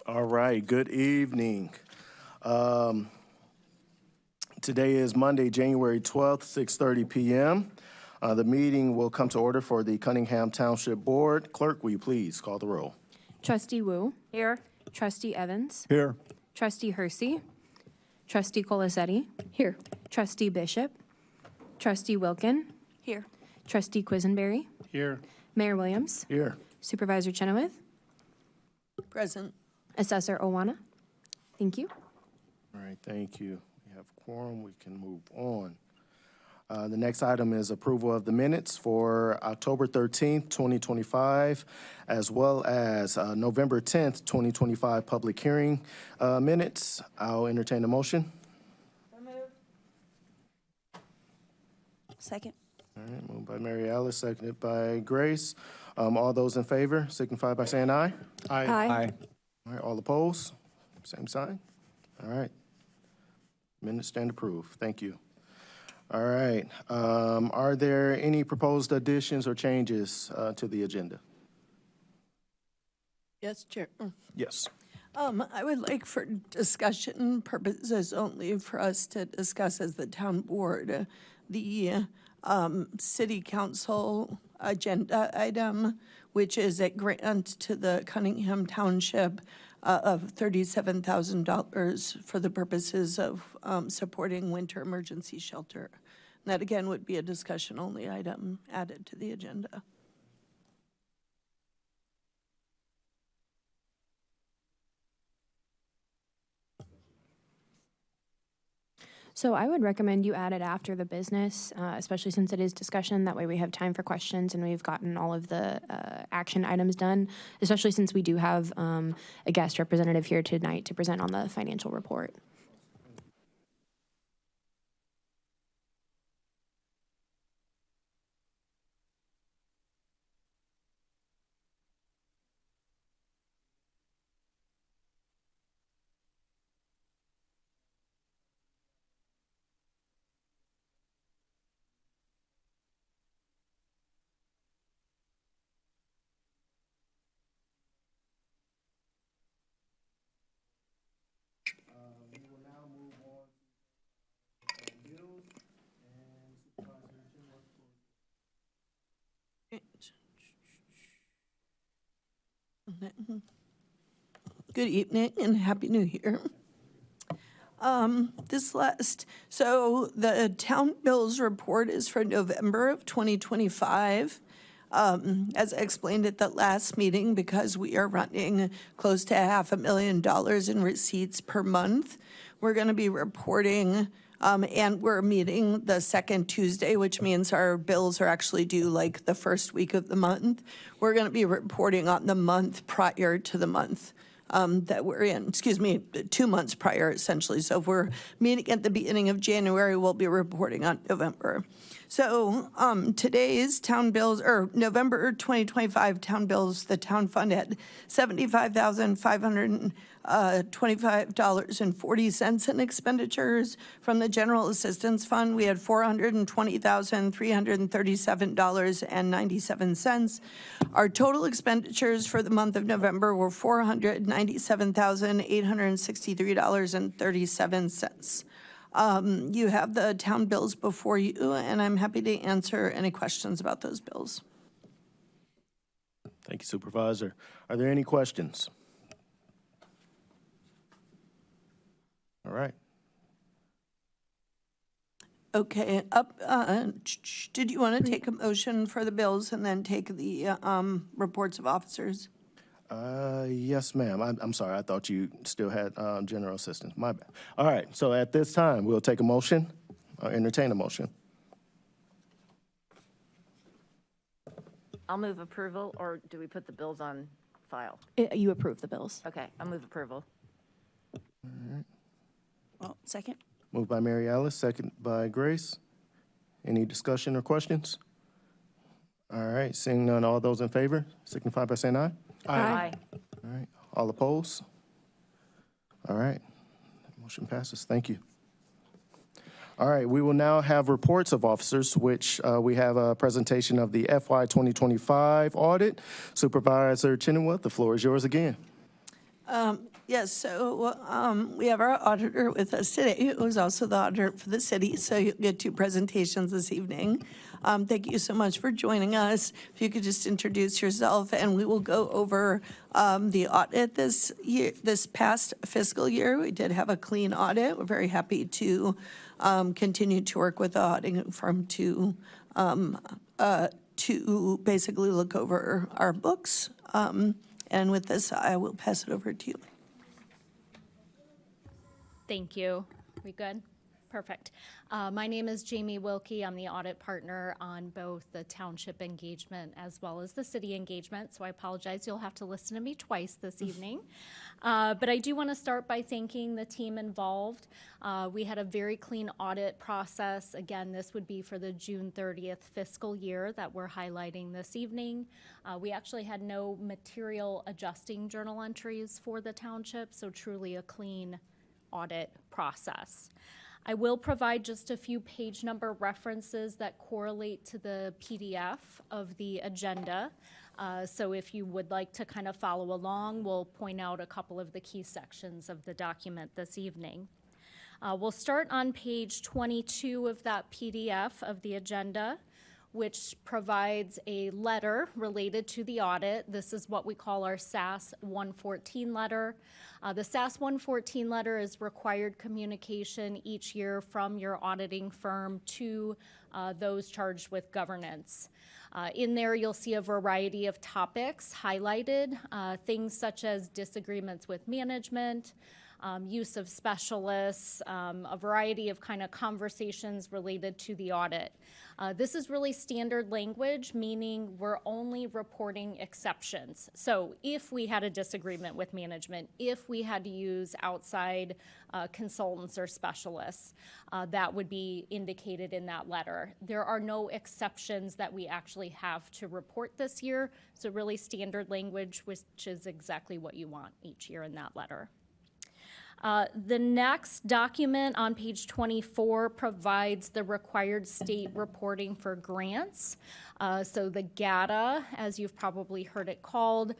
All right, good evening. Today is Monday, January 12th, 6:30 p.m. The meeting will come to order for the Cunningham Township Board. Clerk, will you please call the roll? Trustee Wu. Here. Trustee Evans. Here. Trustee Hersey. Trustee Colasetti. Here. Trustee Bishop. Trustee Wilkin. Here. Trustee Quisenberry. Here. Mayor Williams. Here. Supervisor Chenoweth. Present. Assessor Owana. Thank you. All right, thank you. We have quorum. We can move on. The next item is approval of the minutes for October 13th, 2025, as well as November 10th, 2025 public hearing minutes. I'll entertain a motion. Second. All right, moved by Mary Alice, seconded by Grace. All those in favor signify by saying aye. Aye. Aye. All right, all opposed? Same sign. All right. Minutes stand approved. Thank you. All right. Are there any proposed additions or changes to the agenda? Yes, Chair. Yes. I would like for discussion purposes only for us to discuss as the town board the city council agenda item, which is a grant to the Cunningham Township of $37,000 for the purposes of supporting winter emergency shelter. And that again would be a discussion only item added to the agenda. So I would recommend you add it after the business, especially since it is discussion. That way we have time for questions and we've gotten all of the action items done, especially since we do have a guest representative here tonight to present on the financial report. We will now move on to bills and Supervisor Chenoweth. Good evening and Happy New Year. So the town bills report is for November of 2025. As I explained at the last meeting, because we are running close to $500,000 in receipts per month, we're going to be reporting, and we're meeting the second Tuesday, which means our bills are actually due like the first week of the month. We're going to be reporting on the month prior to the month that we're in, 2 months prior, essentially. So if we're meeting at the beginning of January, we'll be reporting on November. So today's town bills, or November 2025 town bills, the town fund had $75,525.40 in expenditures. From the general assistance fund, we had $420,337.97. Our total expenditures for the month of November were $497,863.37. You have the town bills before you, and I'm happy to answer any questions about those bills. Thank you, Supervisor. Are there any questions? All right. Okay, did you want to take a motion for the bills and then take the reports of officers? Yes, ma'am. I'm sorry. I thought you still had general assistance. My bad. All right. So at this time, we'll take a motion or entertain a motion. I'll move approval, or do we put the bills on file? You approve the bills. Okay, I'll move approval. All right. Well, second. Moved by Mary Alice, second by Grace. Any discussion or questions? All right. Seeing none, all those in favor signify by saying aye. Aye. All right. All opposed? All right. Motion passes. Thank you. All right. We will now have reports of officers, which we have a presentation of the FY 2025 audit. Supervisor Chenoweth, the floor is yours again. Yes, so we have our auditor with us today, who's also the auditor for the city, so you'll get 2 presentations this evening. Thank you so much for joining us. If you could just introduce yourself, and we will go over the audit this year, this past fiscal year. We did have a clean audit. We're very happy to continue to work with the auditing firm to basically look over our books. And with this, I will pass it over to you. Thank you. We good? Perfect. My name is Jamie Wilkie. I'm the audit partner on both the township engagement as well as the city engagement. So I apologize. You'll have to listen to me twice this evening. But I do want to start by thanking the team involved. We had a very clean audit process. Again, this would be for the June 30th fiscal year that we're highlighting this evening. We actually had no material adjusting journal entries for the township, so truly a clean audit process. I will provide just a few page number references that correlate to the PDF of the agenda. So if you would like to kind of follow along, we'll point out a couple of the key sections of the document this evening. We'll start on page 22 of that PDF of the agenda, which provides a letter related to the audit. This is what we call our SAS 114 letter. The SAS 114 letter is required communication each year from your auditing firm to those charged with governance. In there, you'll see a variety of topics highlighted, things such as disagreements with management, use of specialists, a variety of kind of conversations related to the audit. This is really standard language, meaning we're only reporting exceptions. So if we had a disagreement with management, if we had to use outside consultants or specialists, that would be indicated in that letter. There are no exceptions that we actually have to report this year, so really standard language, which is exactly what you want each year in that letter. The next document on page 24 provides the required state reporting for grants. So the GATA, as you've probably heard it called,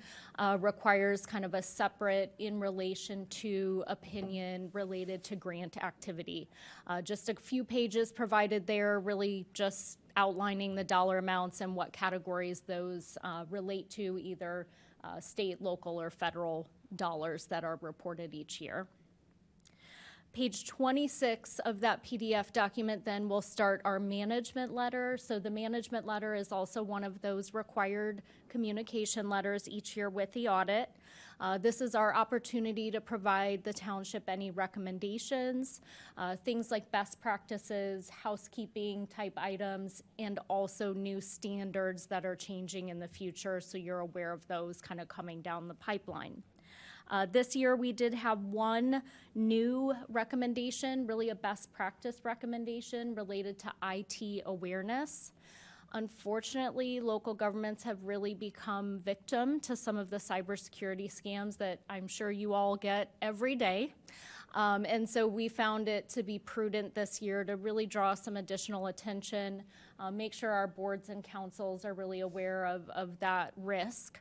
requires kind of a separate in relation to opinion related to grant activity. Just a few pages provided there, really just outlining the dollar amounts and what categories those relate to, either state, local, or federal dollars that are reported each year. Page 26 of that PDF document then will start our management letter. So the management letter is also one of those required communication letters each year with the audit. This is our opportunity to provide the township any recommendations, things like best practices, housekeeping type items, and also new standards that are changing in the future, so you're aware of those kind of coming down the pipeline. This year we did have one new recommendation, really a best practice recommendation related to IT awareness. Unfortunately, local governments have really become victim to some of the cybersecurity scams that I'm sure you all get every day. And so we found it to be prudent this year to really draw some additional attention, make sure our boards and councils are really aware of that risk.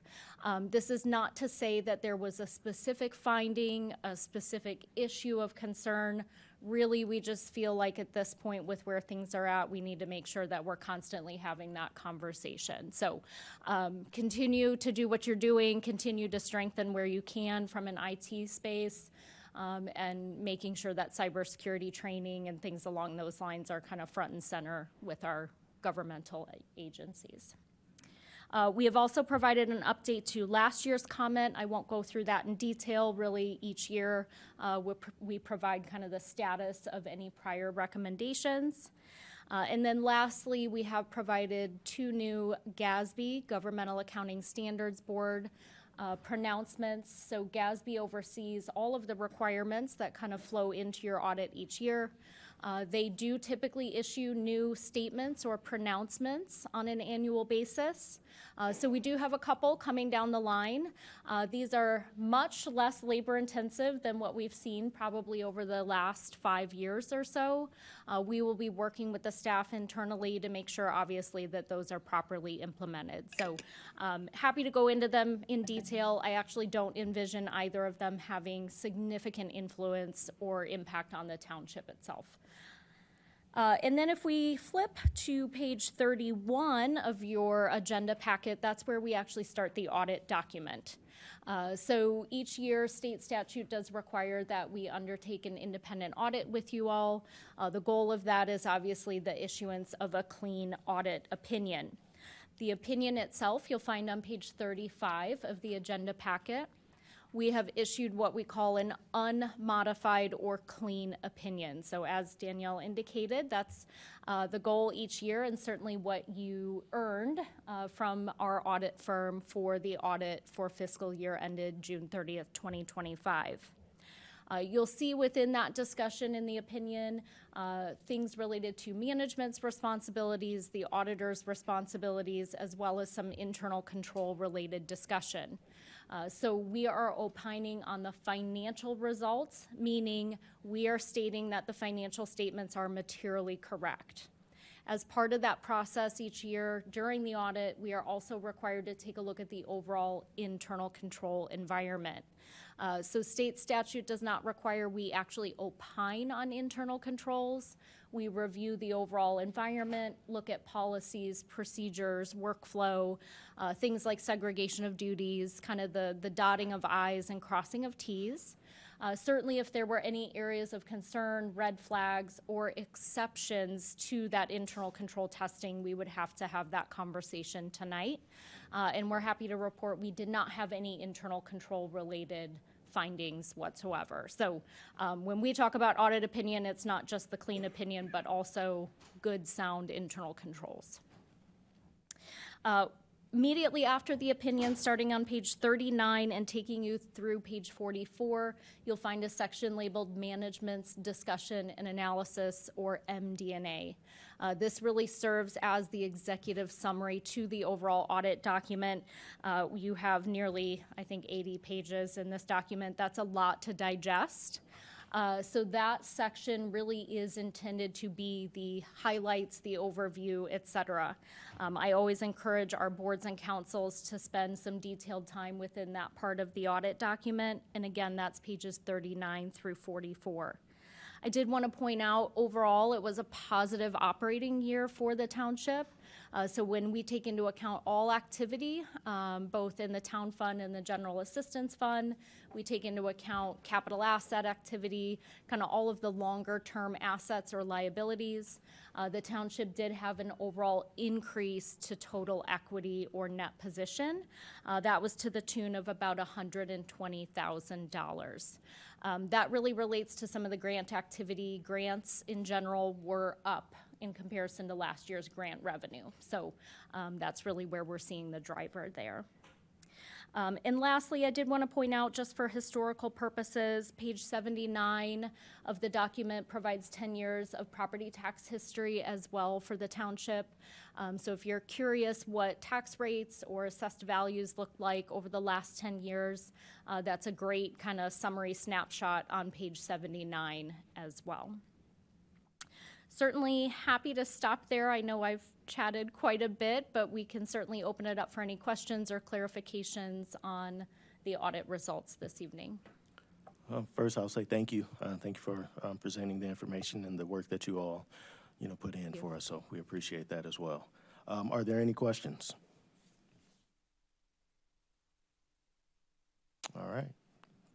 This is not to say that there was a specific finding, a specific issue of concern. Really, we just feel like at this point with where things are at, we need to make sure that we're constantly having that conversation. So continue to do what you're doing, continue to strengthen where you can from an IT space, and making sure that cybersecurity training and things along those lines are kind of front and center with our governmental agencies. We have also provided an update to last year's comment. I won't go through that in detail. Really, each year we provide kind of the status of any prior recommendations. And then lastly, we have provided 2 new GASB, Governmental Accounting Standards Board, pronouncements. So GASB oversees all of the requirements that kind of flow into your audit each year. They do typically issue new statements or pronouncements on an annual basis. So we do have a couple coming down the line. These are much less labor intensive than what we've seen probably over the last 5 years or so. We will be working with the staff internally to make sure, obviously, that those are properly implemented. So happy to go into them in detail. I actually don't envision either of them having significant influence or impact on the township itself. And then if we flip to page 31 of your agenda packet, that's where we actually start the audit document. So each year, state statute does require that we undertake an independent audit with you all. The goal of that is obviously the issuance of a clean audit opinion. The opinion itself, you'll find on page 35 of the agenda packet. We have issued what we call an unmodified or clean opinion. So as Danielle indicated, that's the goal each year, and certainly what you earned from our audit firm for the audit for fiscal year ended June 30th, 2025. You'll see within that discussion in the opinion things related to management's responsibilities, the auditor's responsibilities, as well as some internal control related discussion. So we are opining on the financial results, meaning we are stating that the financial statements are materially correct. As part of that process each year during the audit, we are also required to take a look at the overall internal control environment. So state statute does not require we actually opine on internal controls. We review the overall environment, look at policies, procedures, workflow, things like segregation of duties, kind of the dotting of I's and crossing of T's. Certainly if there were any areas of concern, red flags, or exceptions to that internal control testing, we would have to have that conversation tonight. And we're happy to report we did not have any internal control related findings whatsoever. So when we talk about audit opinion, it's not just the clean opinion, but also good, sound internal controls. Immediately after the opinion, starting on page 39 and taking you through page 44, you'll find a section labeled Management's Discussion and Analysis, or MD&A. This really serves as the executive summary to the overall audit document. You have nearly, I think, 80 pages in this document. That's a lot to digest. So that section really is intended to be the highlights, the overview, et cetera. I always encourage our boards and councils to spend some detailed time within that part of the audit document. And again, that's pages 39 through 44. I did want to point out, overall, it was a positive operating year for the township. So when we take into account all activity, both in the town fund and the general assistance fund, we take into account capital asset activity, kind of all of the longer term assets or liabilities. The township did have an overall increase to total equity or net position. That was to the tune of about $120,000. That really relates to some of the grant activity. Grants in general were up in comparison to last year's grant revenue. So that's really where we're seeing the driver there. And lastly, I did want to point out, just for historical purposes, page 79 of the document provides 10 years of property tax history as well for the township. So if you're curious what tax rates or assessed values look like over the last 10 years, that's a great kind of summary snapshot on page 79 as well. Certainly happy to stop there. I know I've chatted quite a bit, but we can certainly open it up for any questions or clarifications on the audit results this evening. First, I'll say thank you. Thank you for presenting the information and the work that you all, put in for us. So we appreciate that as well. Are there any questions? All right.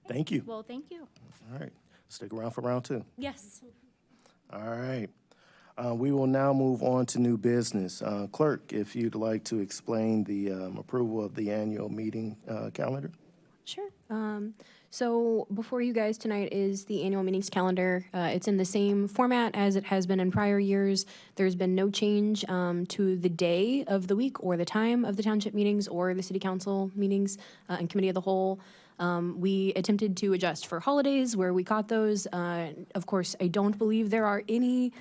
Thank you. Well, thank you. All right. Stick around for round two. Yes. All right. We will now move on to new business. Clerk, if you'd like to explain the approval of the annual meeting calendar. Sure. So before you guys tonight is the annual meetings calendar. It's in the same format as it has been in prior years. There's been no change to the day of the week or the time of the township meetings or the city council meetings and committee of the whole. We attempted to adjust for holidays where we caught those. Of course, I don't believe there are any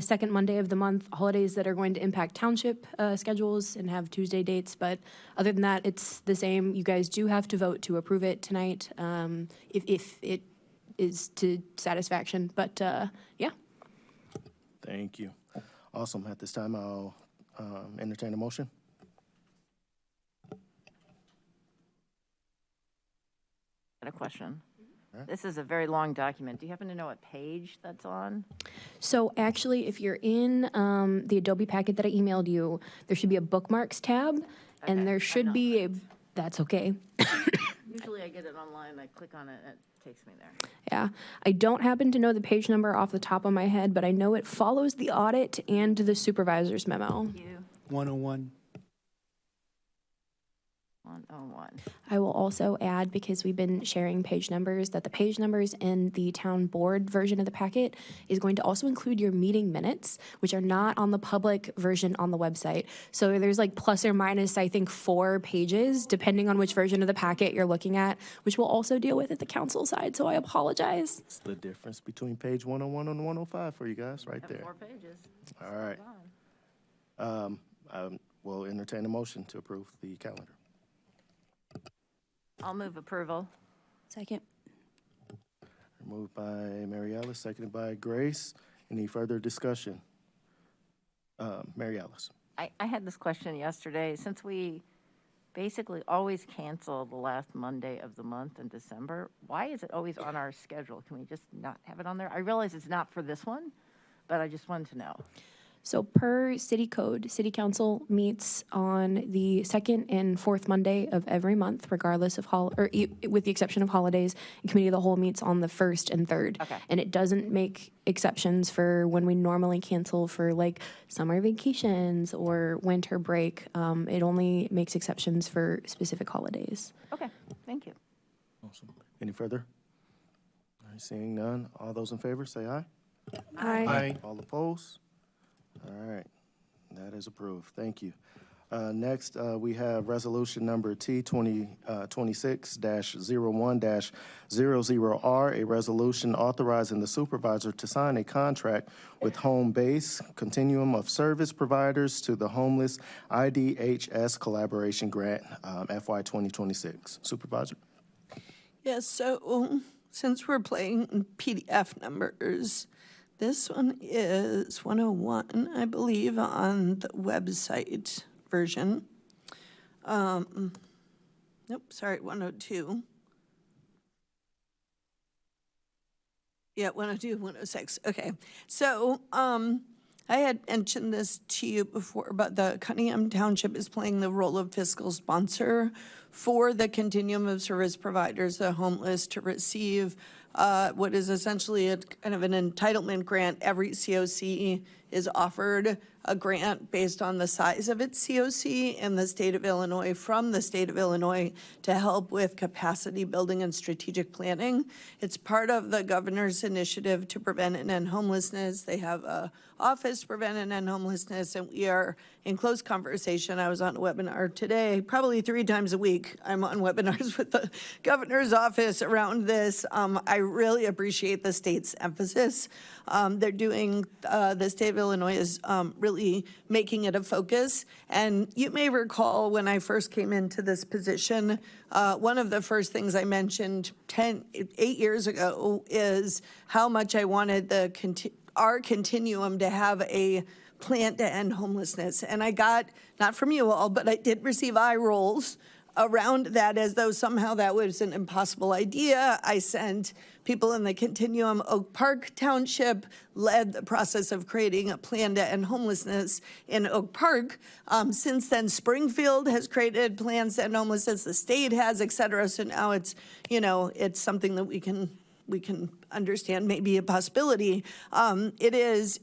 second Monday of the month holidays that are going to impact township schedules and have Tuesday dates. But other than that, it's the same. You guys do have to vote to approve it tonight if it is to satisfaction. But yeah. Thank you. Awesome. At this time, I'll entertain a motion. Got a question. This is a very long document. Do you happen to know what page that's on? So actually, if you're in the Adobe packet that I emailed you, there should be a bookmarks tab, Okay, and there I'm should not be a, that's okay. Usually I get it online, I click on it, and it takes me there. Yeah, I don't happen to know the page number off the top of my head, but I know it follows the audit and the supervisor's memo. Thank you. 101. 101. I will also add, because we've been sharing page numbers, that the page numbers in the town board version of the packet is going to also include your meeting minutes, which are not on the public version on the website. So there's like plus or minus, I think, 4 pages, depending on which version of the packet you're looking at, which we'll also deal with at the council side, so I apologize. It's the difference between page 101 and 105 for you guys right Have there. 4 pages. All right. We'll entertain a motion to approve the calendar. I'll move approval. Second. Moved by Mary Alice, seconded by Grace. Any further discussion? Mary Alice. I had this question yesterday. Since we basically always cancel the last Monday of the month in December, why is it always on our schedule? Can we just not have it on there? I realize it's not for this one, but I just wanted to know. So per city code, city council meets on the second and fourth Monday of every month, regardless of with the exception of holidays. And committee of the whole meets on the first and third. Okay. And it doesn't make exceptions for when we normally cancel for like summer vacations or winter break. It only makes exceptions for specific holidays. Okay, thank you. Awesome. Any further? All right, seeing none. All those in favor, say aye. Aye. All opposed? All right, that is approved. Thank you. Next, we have resolution number T 2026-01-00R, a resolution authorizing the supervisor to sign a contract with Home Base Continuum of Service Providers to the Homeless IDHS Collaboration Grant, FY 2026. Supervisor? Yes, so since we're playing PDF numbers, this one is 101, I believe, on the website version. Nope, sorry, 102. Yeah, 102, 106. Okay. So I had mentioned this to you before, but the Cunningham Township is playing the role of fiscal sponsor for the continuum of service providers, the homeless, to receive what is essentially a kind of an entitlement grant. Every COC is offered a grant based on the size of its COC in the state of Illinois, from the state of Illinois, to help with capacity building and strategic planning. It's part of the governor's initiative to prevent and end homelessness. They have a office to prevent and end homelessness, and we are in close conversation. I was on a webinar today, probably 3 times a week. I'm on webinars with the governor's office around this. I really appreciate the state's emphasis. They're doing, the state of Illinois is really making it a focus. And you may recall when I first came into this position, one of the first things I mentioned 8 years ago is how much I wanted our continuum to have a plan to end homelessness. And I got, not from you all, but I did receive eye rolls around that, as though somehow that was an impossible idea. I sent people in the continuum. Oak Park Township led the process of creating a plan to end homelessness in Oak Park. Since then, Springfield has created plans to end homelessness. The state has, et cetera. So now it's, it's something that we can understand may be a possibility. It is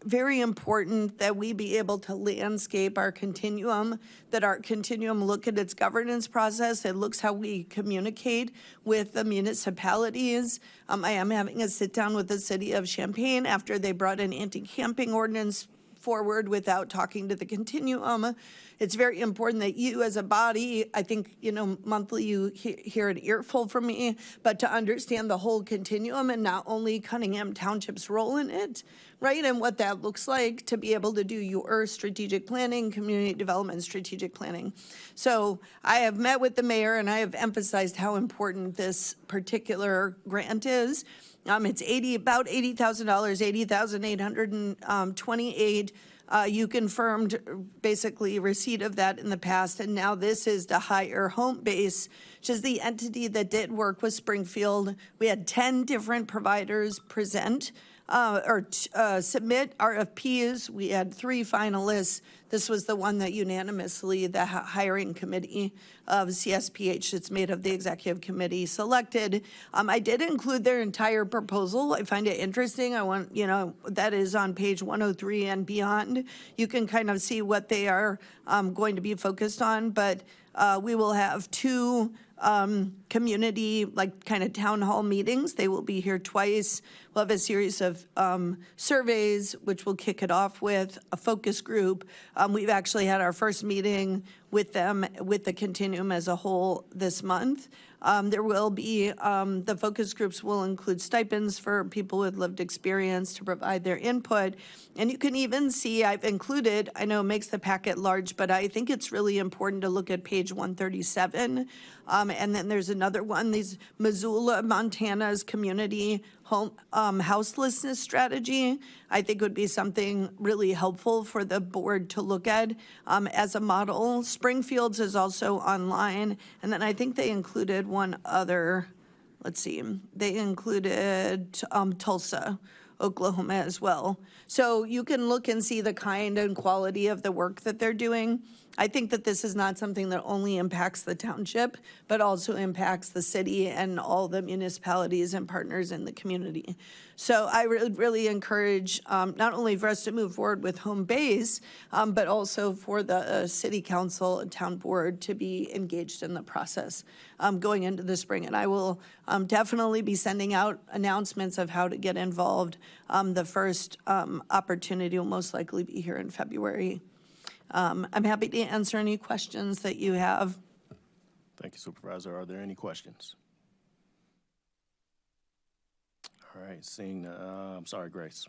very important that we be able to landscape our continuum, that our continuum look at its governance process. It looks how we communicate with the municipalities. I am having a sit down with the city of Champaign after they brought an anti-camping ordinance forward without talking to the continuum. It's very important that you as a body, I think, monthly you hear an earful from me, but to understand the whole continuum and not only Cunningham Township's role in it, right? And what that looks like to be able to do your strategic planning, community development strategic planning. So I have met with the mayor and I have emphasized how important this particular grant is. It's about $80,000, $80,828. You confirmed basically receipt of that in the past, and now this is to hire Home Base, which is the entity that did work with Springfield. We had 10 different providers present submit RFPs. We had 3 finalists. This was the one that unanimously the hiring committee of CSPH, it's made of the executive committee, selected. I did include their entire proposal. I find it interesting. I want, that is on page 103 and beyond. You can kind of see what they are going to be focused on, but we will have 2 community, kind of town hall meetings. They will be here twice. We'll have a series of surveys, which we'll kick it off with a focus group. We've actually had our first meeting with them, with the continuum as a whole this month. There will be, the focus groups will include stipends for people with lived experience to provide their input. And you can even see, I've included, I know it makes the packet large, but I think it's really important to look at page 137. And then there's another one, these Missoula, Montana's community home houselessness strategy, I think would be something really helpful for the board to look at as a model. Springfield's is also online. And then I think they included one other, they included Tulsa, Oklahoma as well. So you can look and see the kind and quality of the work that they're doing. I think that this is not something that only impacts the township, but also impacts the city and all the municipalities and partners in the community. So I really encourage not only for us to move forward with Home Base, but also for the city council and town board to be engaged in the process going into the spring. And I will definitely be sending out announcements of how to get involved. The first opportunity will most likely be here in February. I'm happy to answer any questions that you have. Thank you, Supervisor. Are there any questions? All right, seeing, I'm sorry, Grace.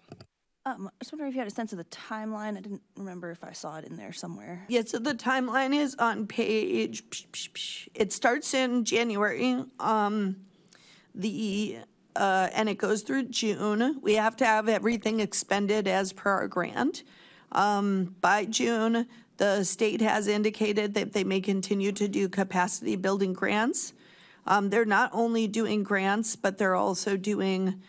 I was wondering if you had a sense of the timeline. I didn't remember if I saw it in there somewhere. Yeah, so the timeline is on page, it starts in January, and it goes through June. We have to have everything expended as per our grant. By June, the state has indicated that they may continue to do capacity building grants. They're not only doing grants, but they're also doing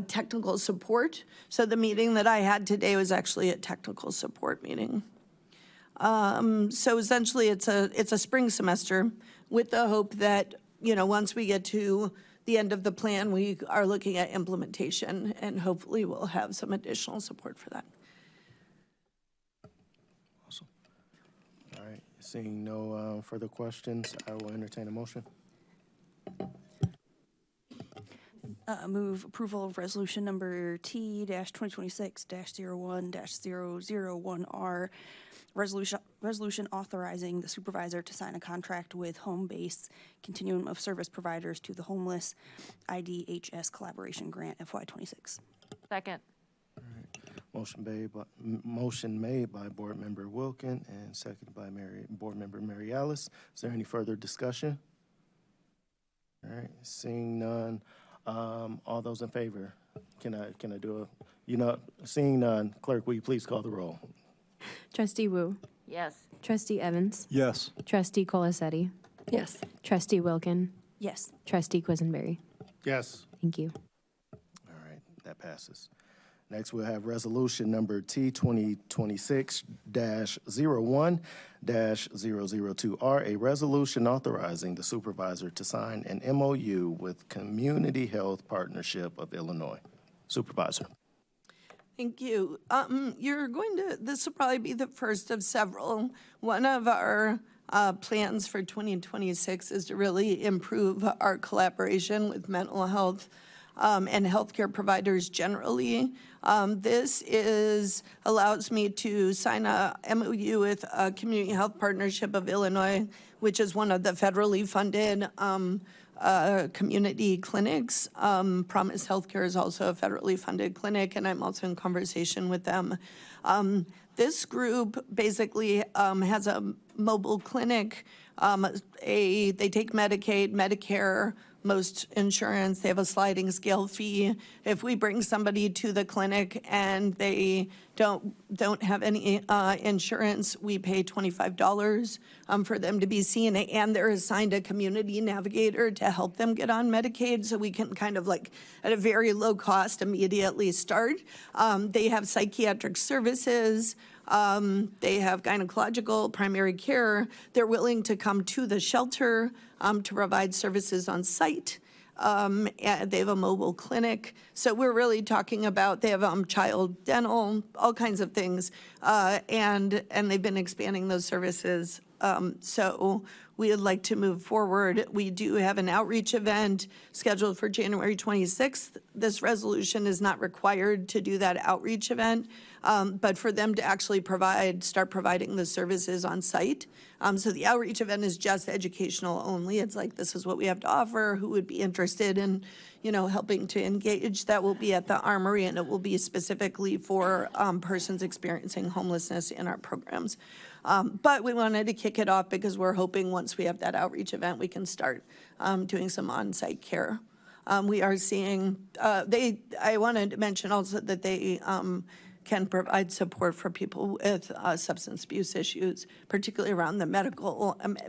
technical support. So the meeting that I had today was actually a technical support meeting. So essentially it's a spring semester with the hope that, once we get to the end of the plan, we are looking at implementation, and hopefully we'll have some additional support for that. Awesome. All right, seeing no further questions, I will entertain a motion. Move approval of resolution number T-2026-01-001R. Resolution authorizing the supervisor to sign a contract with Home Base Continuum of Service Providers to the Homeless IDHS Collaboration Grant FY26. Second. All right. Motion made by Board Member Wilkin and seconded by Board Member Mary Alice. Is there any further discussion? All right, seeing none. All those in favor, can I do seeing none, clerk, will you please call the roll? Trustee Wu. Yes. Trustee Evans. Yes. Trustee Colasetti. Yes. Trustee Wilkin. Yes. Trustee Quisenberry. Yes. Thank you. All right, that passes. Next, we'll have resolution number T-2026-01-002R, a resolution authorizing the supervisor to sign an MOU with Community Health Partnership of Illinois. Supervisor. Thank you. This will probably be the first of several. One of our plans for 2026 is to really improve our collaboration with mental health and healthcare providers generally. This allows me to sign a MOU with Community Health Partnership of Illinois, which is one of the federally funded community clinics. Promise Healthcare is also a federally funded clinic, and I'm also in conversation with them. This group basically has a mobile clinic. They take Medicaid, Medicare, most insurance. They have a sliding scale fee. If we bring somebody to the clinic and they don't have any insurance, we pay $25 for them to be seen, and they're assigned a community navigator to help them get on Medicaid, so we can kind of like at a very low cost immediately start. They have psychiatric services. They have gynecological primary care. They're willing to come to the shelter to provide services on site. And they have a mobile clinic. So we're really talking about, they have child dental, all kinds of things. And they've been expanding those services. So we would like to move forward. We do have an outreach event scheduled for January 26th. This resolution is not required to do that outreach event, but for them to actually start providing the services on site. So the outreach event is just educational only. It's like, this is what we have to offer, who would be interested in, helping to engage. That will be at the Armory, and it will be specifically for persons experiencing homelessness in our programs. But we wanted to kick it off because we're hoping once we have that outreach event, we can start doing some on-site care. We are seeing, I wanted to mention also that they can provide support for people with substance abuse issues, particularly around the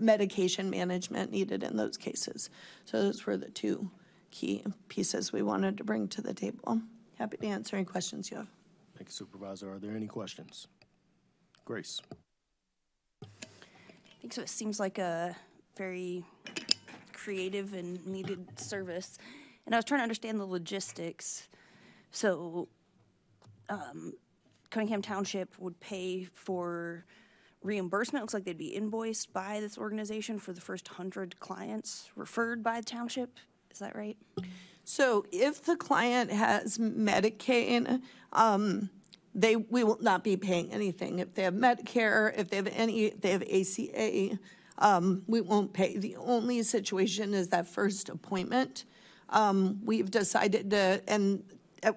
medication management needed in those cases. So those were the two key pieces we wanted to bring to the table. Happy to answer any questions you have. Thank you, Supervisor. Are there any questions? Grace. I think so. It seems like a very creative and needed service. And I was trying to understand the logistics. So Cunningham Township would pay for reimbursement. It looks like they'd be invoiced by this organization for the first 100 clients referred by the township. Is that right? So if the client has Medicaid, we will not be paying anything. If they have Medicare, if they have ACA, we won't pay. The only situation is that first appointment. We've decided to, and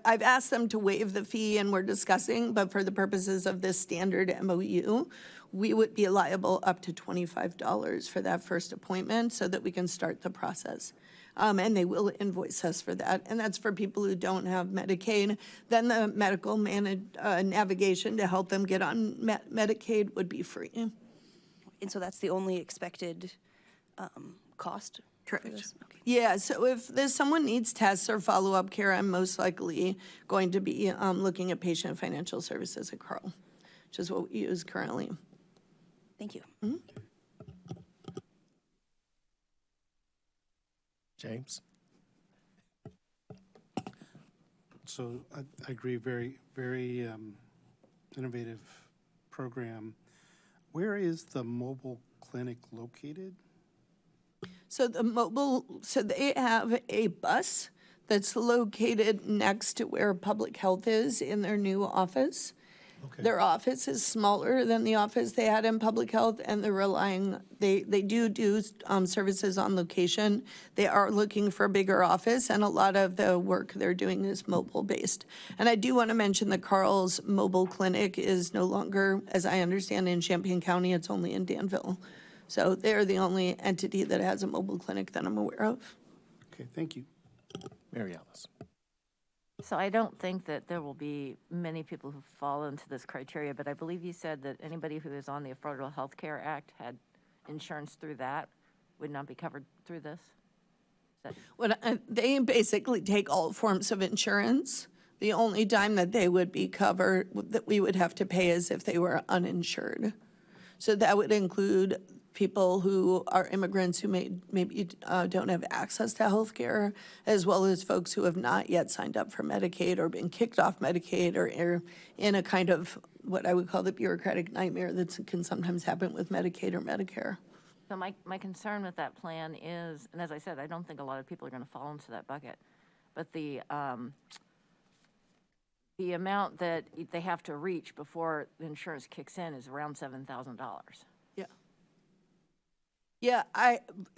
I've asked them to waive the fee, and we're discussing, but for the purposes of this standard MOU, we would be liable up to $25 for that first appointment so that we can start the process. And they will invoice us for that. And that's for people who don't have Medicaid. Then the medical navigation to help them get on Medicaid would be free. And so that's the only expected cost? Correct. Okay. Yeah, so if someone needs tests or follow-up care, I'm most likely going to be looking at patient financial services at Carl, which is what we use currently. Thank you. Mm-hmm. James? So I agree, very, very innovative program. Where is the mobile clinic located? So they have a bus that's located next to where public health is in their new office. Okay. Their office is smaller than the office they had in public health, and they do services on location. They are looking for a bigger office, and a lot of the work they're doing is mobile based. And I do want to mention that Carl's mobile clinic is no longer, as I understand, in Champaign County. It's only in Danville. So they're the only entity that has a mobile clinic that I'm aware of. Okay, thank you. Mary Alice. So I don't think that there will be many people who fall into this criteria, but I believe you said that anybody who is on the Affordable Health Care Act had insurance through that would not be covered through this? They basically take all forms of insurance. The only time that they would be covered, that we would have to pay, is if they were uninsured. So that would include people who are immigrants who maybe don't have access to health care, as well as folks who have not yet signed up for Medicaid or been kicked off Medicaid or are in a kind of what I would call the bureaucratic nightmare that can sometimes happen with Medicaid or Medicare. So my concern with that plan is, and as I said, I don't think a lot of people are going to fall into that bucket. but the amount that they have to reach before the insurance kicks in is around $7,000. Yeah. Yeah,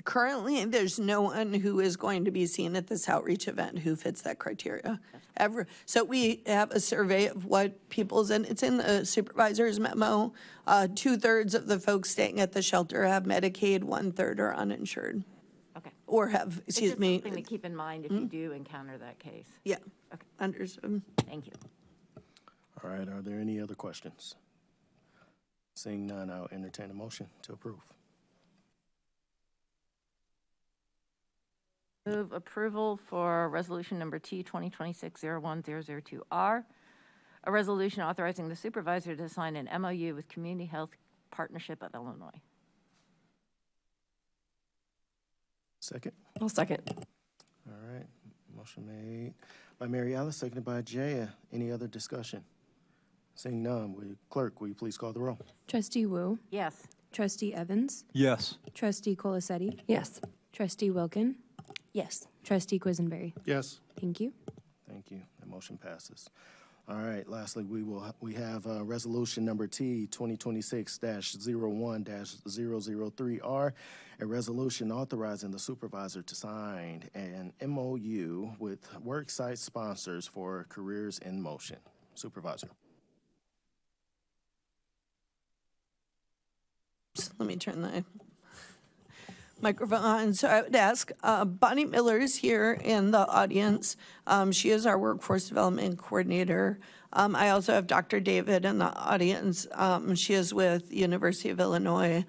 currently, there's no one who is going to be seen at this outreach event who fits that criteria ever. So we have a survey of what people's, and it's in the supervisor's memo. 2/3 of the folks staying at the shelter have Medicaid, 1/3 are uninsured. Okay. Or have, It's excuse just me. something to keep in mind if you do encounter that case. Yeah, Okay. understood. Thank you. All right, are there any other questions? Seeing none, I'll entertain a motion to approve. Move approval for resolution number T 2026-01002R, a resolution authorizing the supervisor to sign an MOU with Community Health Partnership of Illinois. Second? I'll second. All right, motion made by Mary Alice, seconded by Jaya. Any other discussion? Seeing none, clerk, will you please call the roll? Trustee Wu, Yes. Trustee Evans, Yes. Trustee Colasetti, Yes. Trustee Wilkin, Yes. Trustee Quisenberry. Yes. Thank you. Thank you. The motion passes. All right, lastly, we have resolution number T 2026-01-003R, a resolution authorizing the supervisor to sign an MOU with worksite sponsors for Careers in Motion. Supervisor. Let me turn the microphone on. So I would ask, Bonnie Miller is here in the audience. She is our workforce development coordinator. I also have Dr. David in the audience. She is with University of Illinois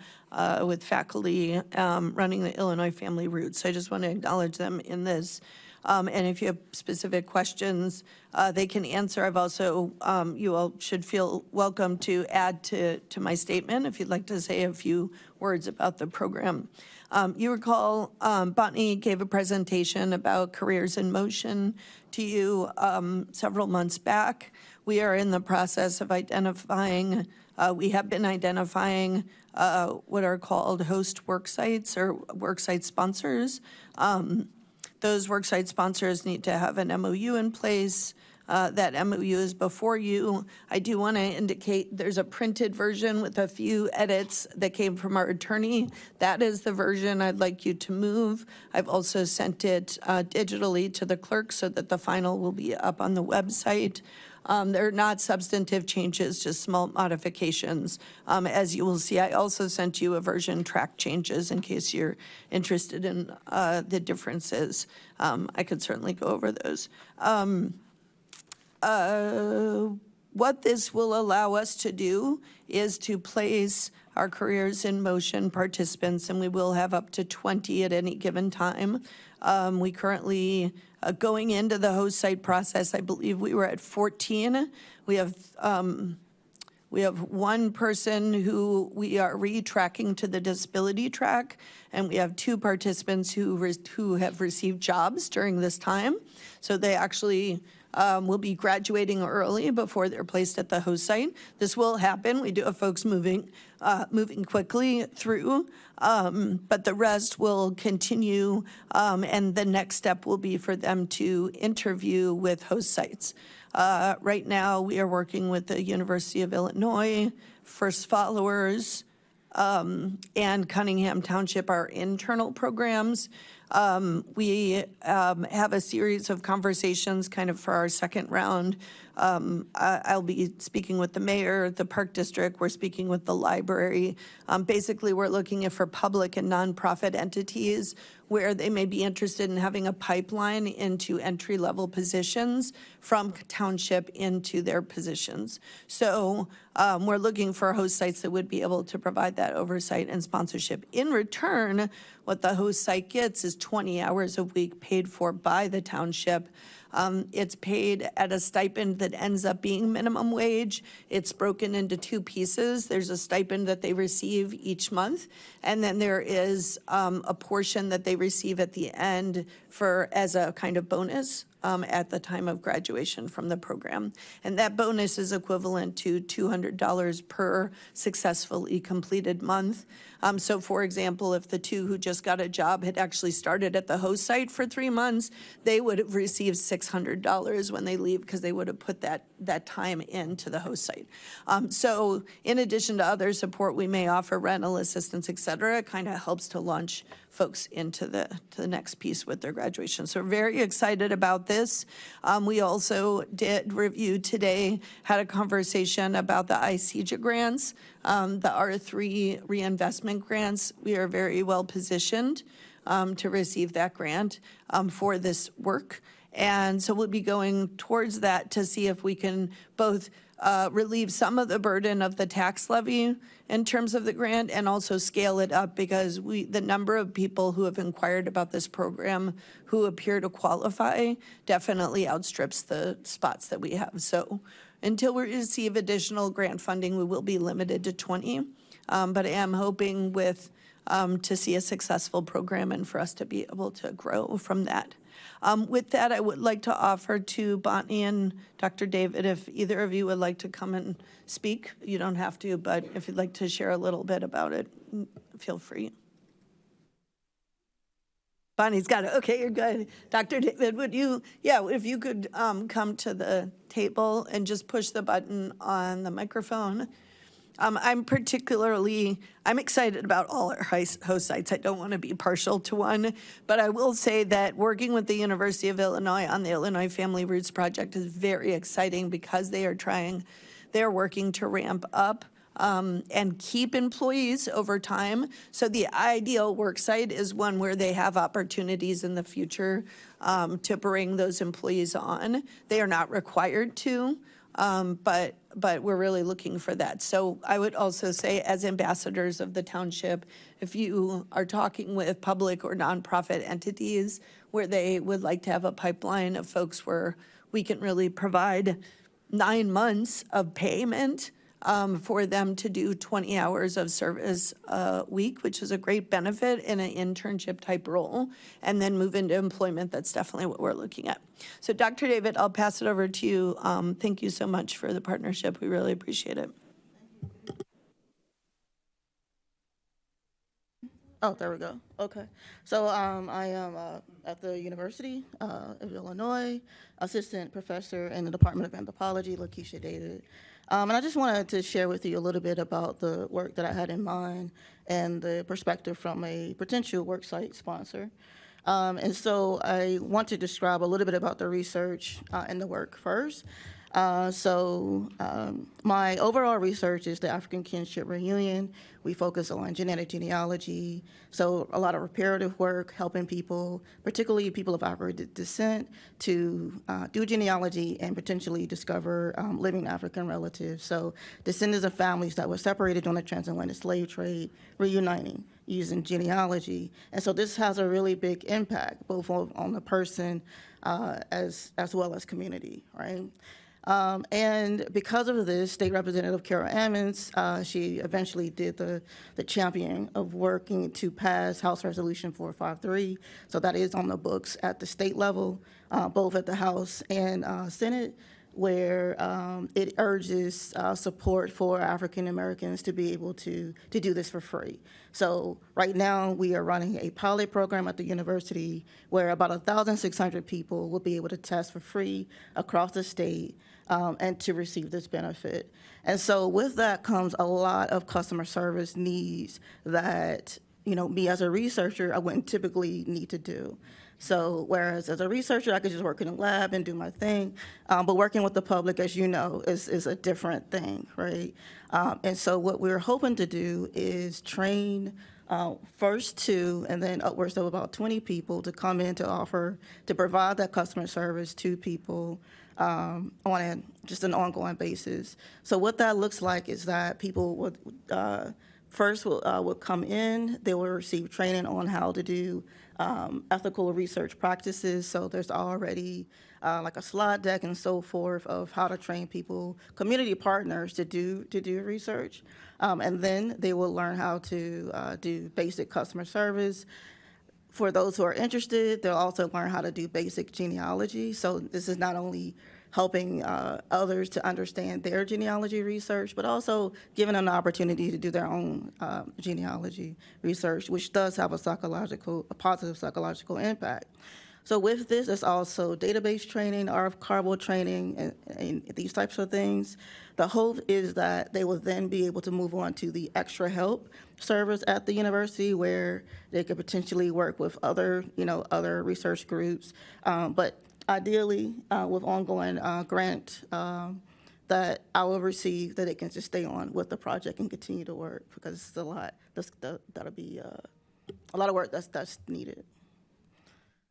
with faculty running the Illinois Family Roots. So I just want to acknowledge them in this. And if you have specific questions, they can answer. I've also, you all should feel welcome to add to my statement if you'd like to say a few words about the program. You recall Bonnie gave a presentation about Careers in Motion to you several months back. We are in the process of identifying, we have been identifying what are called host worksites or worksite sponsors. Those worksite sponsors need to have an MOU in place. That MOU is before you. I do want to indicate there's a printed version with a few edits that came from our attorney. That is the version I'd like you to move. I've also sent it digitally to the clerk so that the final will be up on the website. They're not substantive changes, just small modifications. As you will see, I also sent you a version track changes in case you're interested in the differences. I could certainly go over those. What this will allow us to do is to place our Careers in Motion participants, and we will have up to 20 at any given time. We currently, going into the host site process, I believe we were at 14. We have one person who we are retracking to the disability track, and we have 2 participants who have received jobs during this time. So they actually will be graduating early before they're placed at the host site. This will happen. We do have folks moving quickly through, but the rest will continue, and the next step will be for them to interview with host sites. Right now, we are working with the University of Illinois, First Followers, and Cunningham Township, our internal programs. We have a series of conversations kind of for our second round. I'll be speaking with the mayor, the park district. We're speaking with the library. Basically, we're looking for public and nonprofit entities where they may be interested in having a pipeline into entry-level positions from township into their positions. So we're looking for host sites that would be able to provide that oversight and sponsorship. In return, what the host site gets is 20 hours a week paid for by the township. It's paid at a stipend that ends up being minimum wage. It's broken into 2 pieces. There's a stipend that they receive each month, and then there is a portion that they receive at the end as a kind of bonus at the time of graduation from the program. And that bonus is equivalent to $200 per successfully completed month. So for example, if the two who just got a job had actually started at the host site for 3 months, they would have received $600 when they leave because they would have put that time into the host site. So in addition to other support we may offer, rental assistance, et cetera, it kind of helps to launch folks into the next piece with their graduation. So we're very excited about this. We also did review today, had a conversation about the ICEJA grants, the R3 reinvestment grants. We are very well positioned to receive that grant for this work. And so we'll be going towards that to see if we can both relieve some of the burden of the tax levy in terms of the grant and also scale it up, because the number of people who have inquired about this program who appear to qualify definitely outstrips the spots that we have. So until we receive additional grant funding, we will be limited to 20. But I am hoping to see a successful program and for us to be able to grow from that. With that, I would like to offer to Bonnie and Dr. David, if either of you would like to come and speak. You don't have to, but if you'd like to share a little bit about it, feel free. Bonnie's got it. Okay, you're good. Dr. David, if you could come to the table and just push the button on the microphone. I'm excited about all our host sites. I don't want to be partial to one, but I will say that working with the University of Illinois on the Illinois Family Roots Project is very exciting because they're working to ramp up and keep employees over time. So the ideal work site is one where they have opportunities in the future to bring those employees on. They are not required to. But we're really looking for that. So I would also say, as ambassadors of the township, if you are talking with public or nonprofit entities where they would like to have a pipeline of folks where we can really provide 9 months of payment for them to do 20 hours of service a week, which is a great benefit in an internship type role, and then move into employment, that's definitely what we're looking at. So Dr. David, I'll pass it over to you. Thank you so much for the partnership. We really appreciate it. Oh, there we go. Okay. So I am at the University of Illinois, assistant professor in the Department of Anthropology, Lakeisha David. And I just wanted to share with you a little bit about the work that I had in mind and the perspective from a potential worksite sponsor. And so I want to describe a little bit about the research and the work first. My overall research is the African Kinship Reunion. We focus on genetic genealogy, so a lot of reparative work, helping people, particularly people of African descent, to do genealogy and potentially discover living African relatives. So descendants of families that were separated during the transatlantic slave trade, reuniting using genealogy. And so this has a really big impact, both on the person as well as community, right? And because of this, State Representative Carol Ammons, she eventually did the champion of working to pass House Resolution 453. So that is on the books at the state level, both at the House and Senate, where it urges support for African Americans to be able to do this for free. So right now we are running a pilot program at the university where about 1,600 people will be able to test for free across the state and to receive this benefit. And so with that comes a lot of customer service needs that, me as a researcher, I wouldn't typically need to do. So whereas as a researcher, I could just work in a lab and do my thing, but working with the public, as you know, is a different thing, right? And so what we're hoping to do is train first 2 and then upwards of about 20 people to come in to provide that customer service to people on just an ongoing basis. So what that looks like is that people would first will come in, they will receive training on how to do ethical research practices. So there's already like a slide deck and so forth of how to train people, community partners to do research. And then they will learn how to do basic customer service, for those who are interested, they'll also learn how to do basic genealogy. So this is not only helping others to understand their genealogy research, but also giving them the opportunity to do their own genealogy research, which does have a positive psychological impact. So with this, there's also database training, archival training, and these types of things. The hope is that they will then be able to move on to the extra help service at the university, where they could potentially work with other research groups. But ideally, with ongoing grant that I will receive, that it can just stay on with the project and continue to work, because it's a lot. That'll be a lot of work that's needed.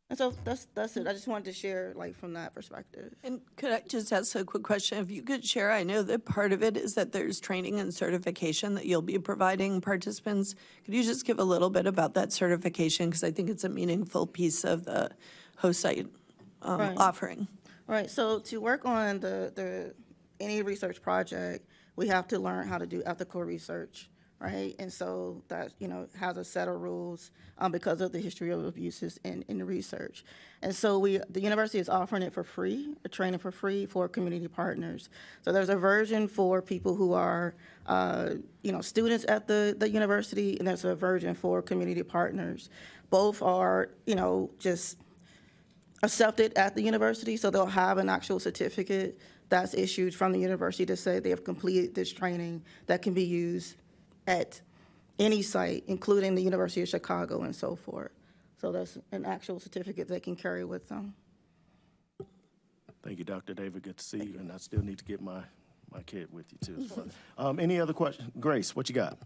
And so that's it. I just wanted to share, like, from that perspective. And could I just ask a quick question? If you could share, I know that part of it is that there's training and certification that you'll be providing participants. Could you just give a little bit about that certification? Because I think it's a meaningful piece of the host site offering. Right. So to work on any research project, we have to learn how to do ethical research, right? And so that, has a set of rules because of the history of abuses in the research. And so the university is offering it for free, a training for free for community partners. So there's a version for people who are, students at the university, and there's a version for community partners. Both are, just accepted at the university, so they'll have an actual certificate that's issued from the university to say they have completed this training that can be used at any site, including the University of Chicago and so forth. So that's an actual certificate they can carry with them. Thank you, Dr. David. Good to see you, and I still need to get my kid with you, too. Any other questions? Grace, what you got?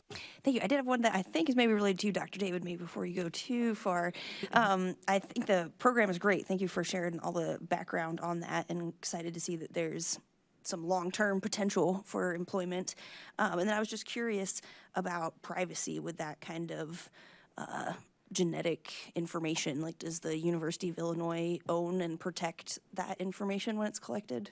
Thank you. I did have one that I think is maybe related to you, Dr. David, maybe before you go too far. I think the program is great. Thank you for sharing all the background on that, and excited to see that there's some long-term potential for employment. And then I was just curious about privacy with that kind of genetic information. Like, does the University of Illinois own and protect that information when it's collected?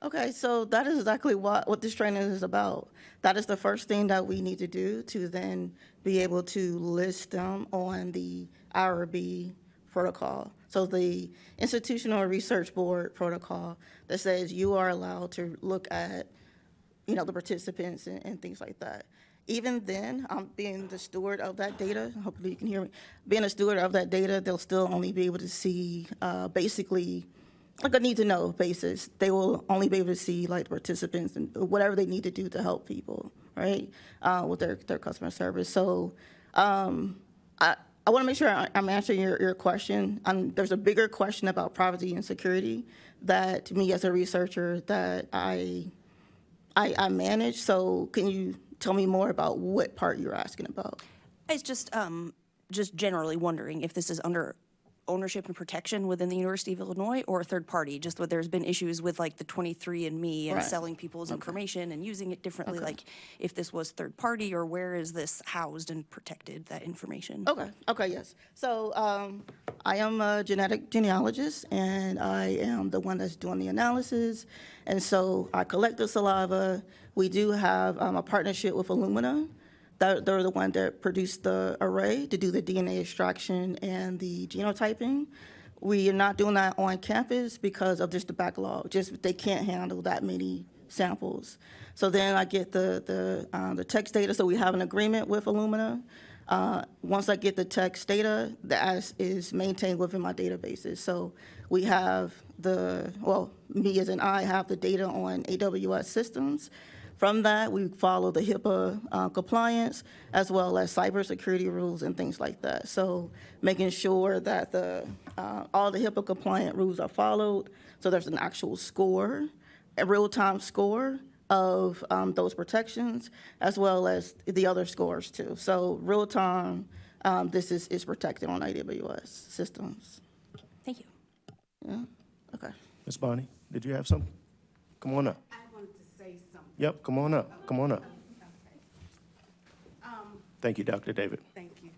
Okay, so that is exactly what this training is about. That is the first thing that we need to do to then be able to list them on the IRB protocol. So the Institutional Research Board protocol that says you are allowed to look at, the participants and things like that. Even then, being the steward of that data, hopefully you can hear me, being a steward of that data, they'll still only be able to see basically like a need-to-know basis. They will only be able to see, like, the participants and whatever they need to do to help people, right, with their customer service. So I want to make sure I'm answering your question. There's a bigger question about privacy and security that me as a researcher that I manage. So can you tell me more about what part you're asking about? It's just generally wondering if this is under ownership and protection within the University of Illinois or a third party, just that there's been issues with, like, the 23andMe and Right. selling people's information and using it differently. Like, if this was third party, or where is this housed and protected, that information? Okay, yes. So I am a genealogist, and I am the one that's doing the analysis. And so I collect the saliva. We do have a partnership with Illumina. They're the one that produced the array to do the DNA extraction and the genotyping. We are not doing that on campus because of just the backlog. Just they can't handle that many samples. So then I get the text data. So we have an agreement with Illumina. Once I get the text data, that is maintained within my databases. So we have me as an I have the data on AWS systems. From that, we follow the HIPAA compliance, as well as cybersecurity rules and things like that. So making sure that all the HIPAA compliant rules are followed. So there's an actual score, a real-time score of those protections, as well as the other scores too. So real-time, this is protected on AWS systems. Thank you. Yeah, okay. Ms. Bonnie, did you have something? Come on up. Yep, come on up. Come on up. Thank you, Dr. David. Thank you.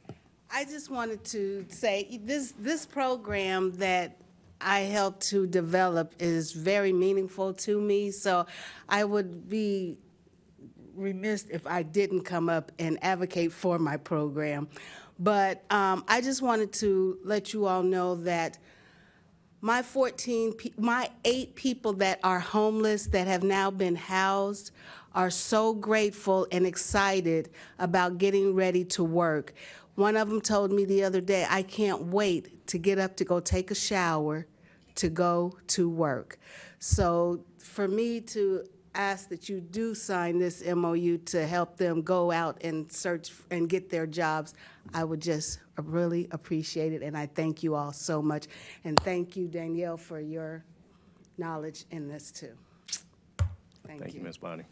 I just wanted to say this program that I helped to develop is very meaningful to me. So I would be remiss if I didn't come up and advocate for my program. But I just wanted to let you all know that my 8 people that are homeless that have now been housed are so grateful and excited about getting ready to work. One of them told me the other day, I can't wait to get up to go take a shower to go to work. So for me to ask that you do sign this MOU to help them go out and search and get their jobs, I would just really appreciate it, and I thank you all so much. And thank you, Danielle, for your knowledge in this too. Thank you, Ms. Bonnie.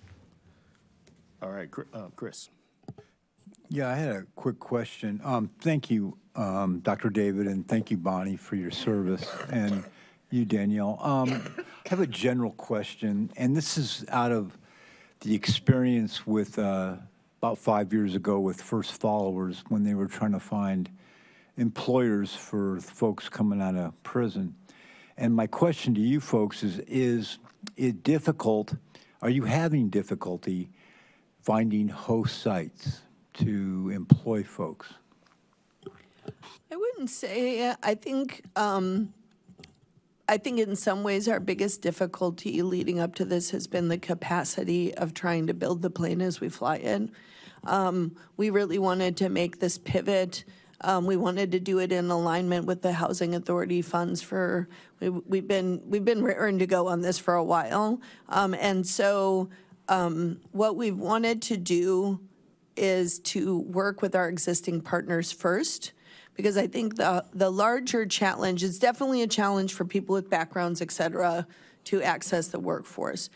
All right, Chris. Yeah, I had a quick question. Thank you, Dr. David, and thank you, Bonnie, for your service, and you, Danielle. I have a general question, and this is out of the experience with about 5 years ago with First Followers when they were trying to find employers for folks coming out of prison. And my question to you folks is it difficult, are you having difficulty finding host sites to employ folks? I wouldn't say, I think in some ways our biggest difficulty leading up to this has been the capacity of trying to build the plane as we fly in. We really wanted to make this pivot. We wanted to do it in alignment with the Housing Authority funds for, we've been raring to go on this for a while. And so what we've wanted to do is to work with our existing partners first, because I think the larger challenge is definitely a challenge for people with backgrounds, et cetera, to access the workforce.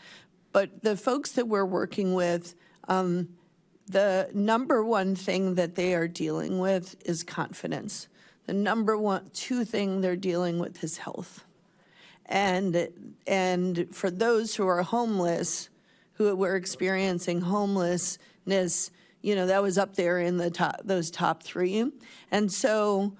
But the folks that we're working with, the number one thing that they are dealing with is confidence. The number two thing they're dealing with is health. And for those who are homeless, who were experiencing homelessness, you know, that was up there in the top, those top 3. And so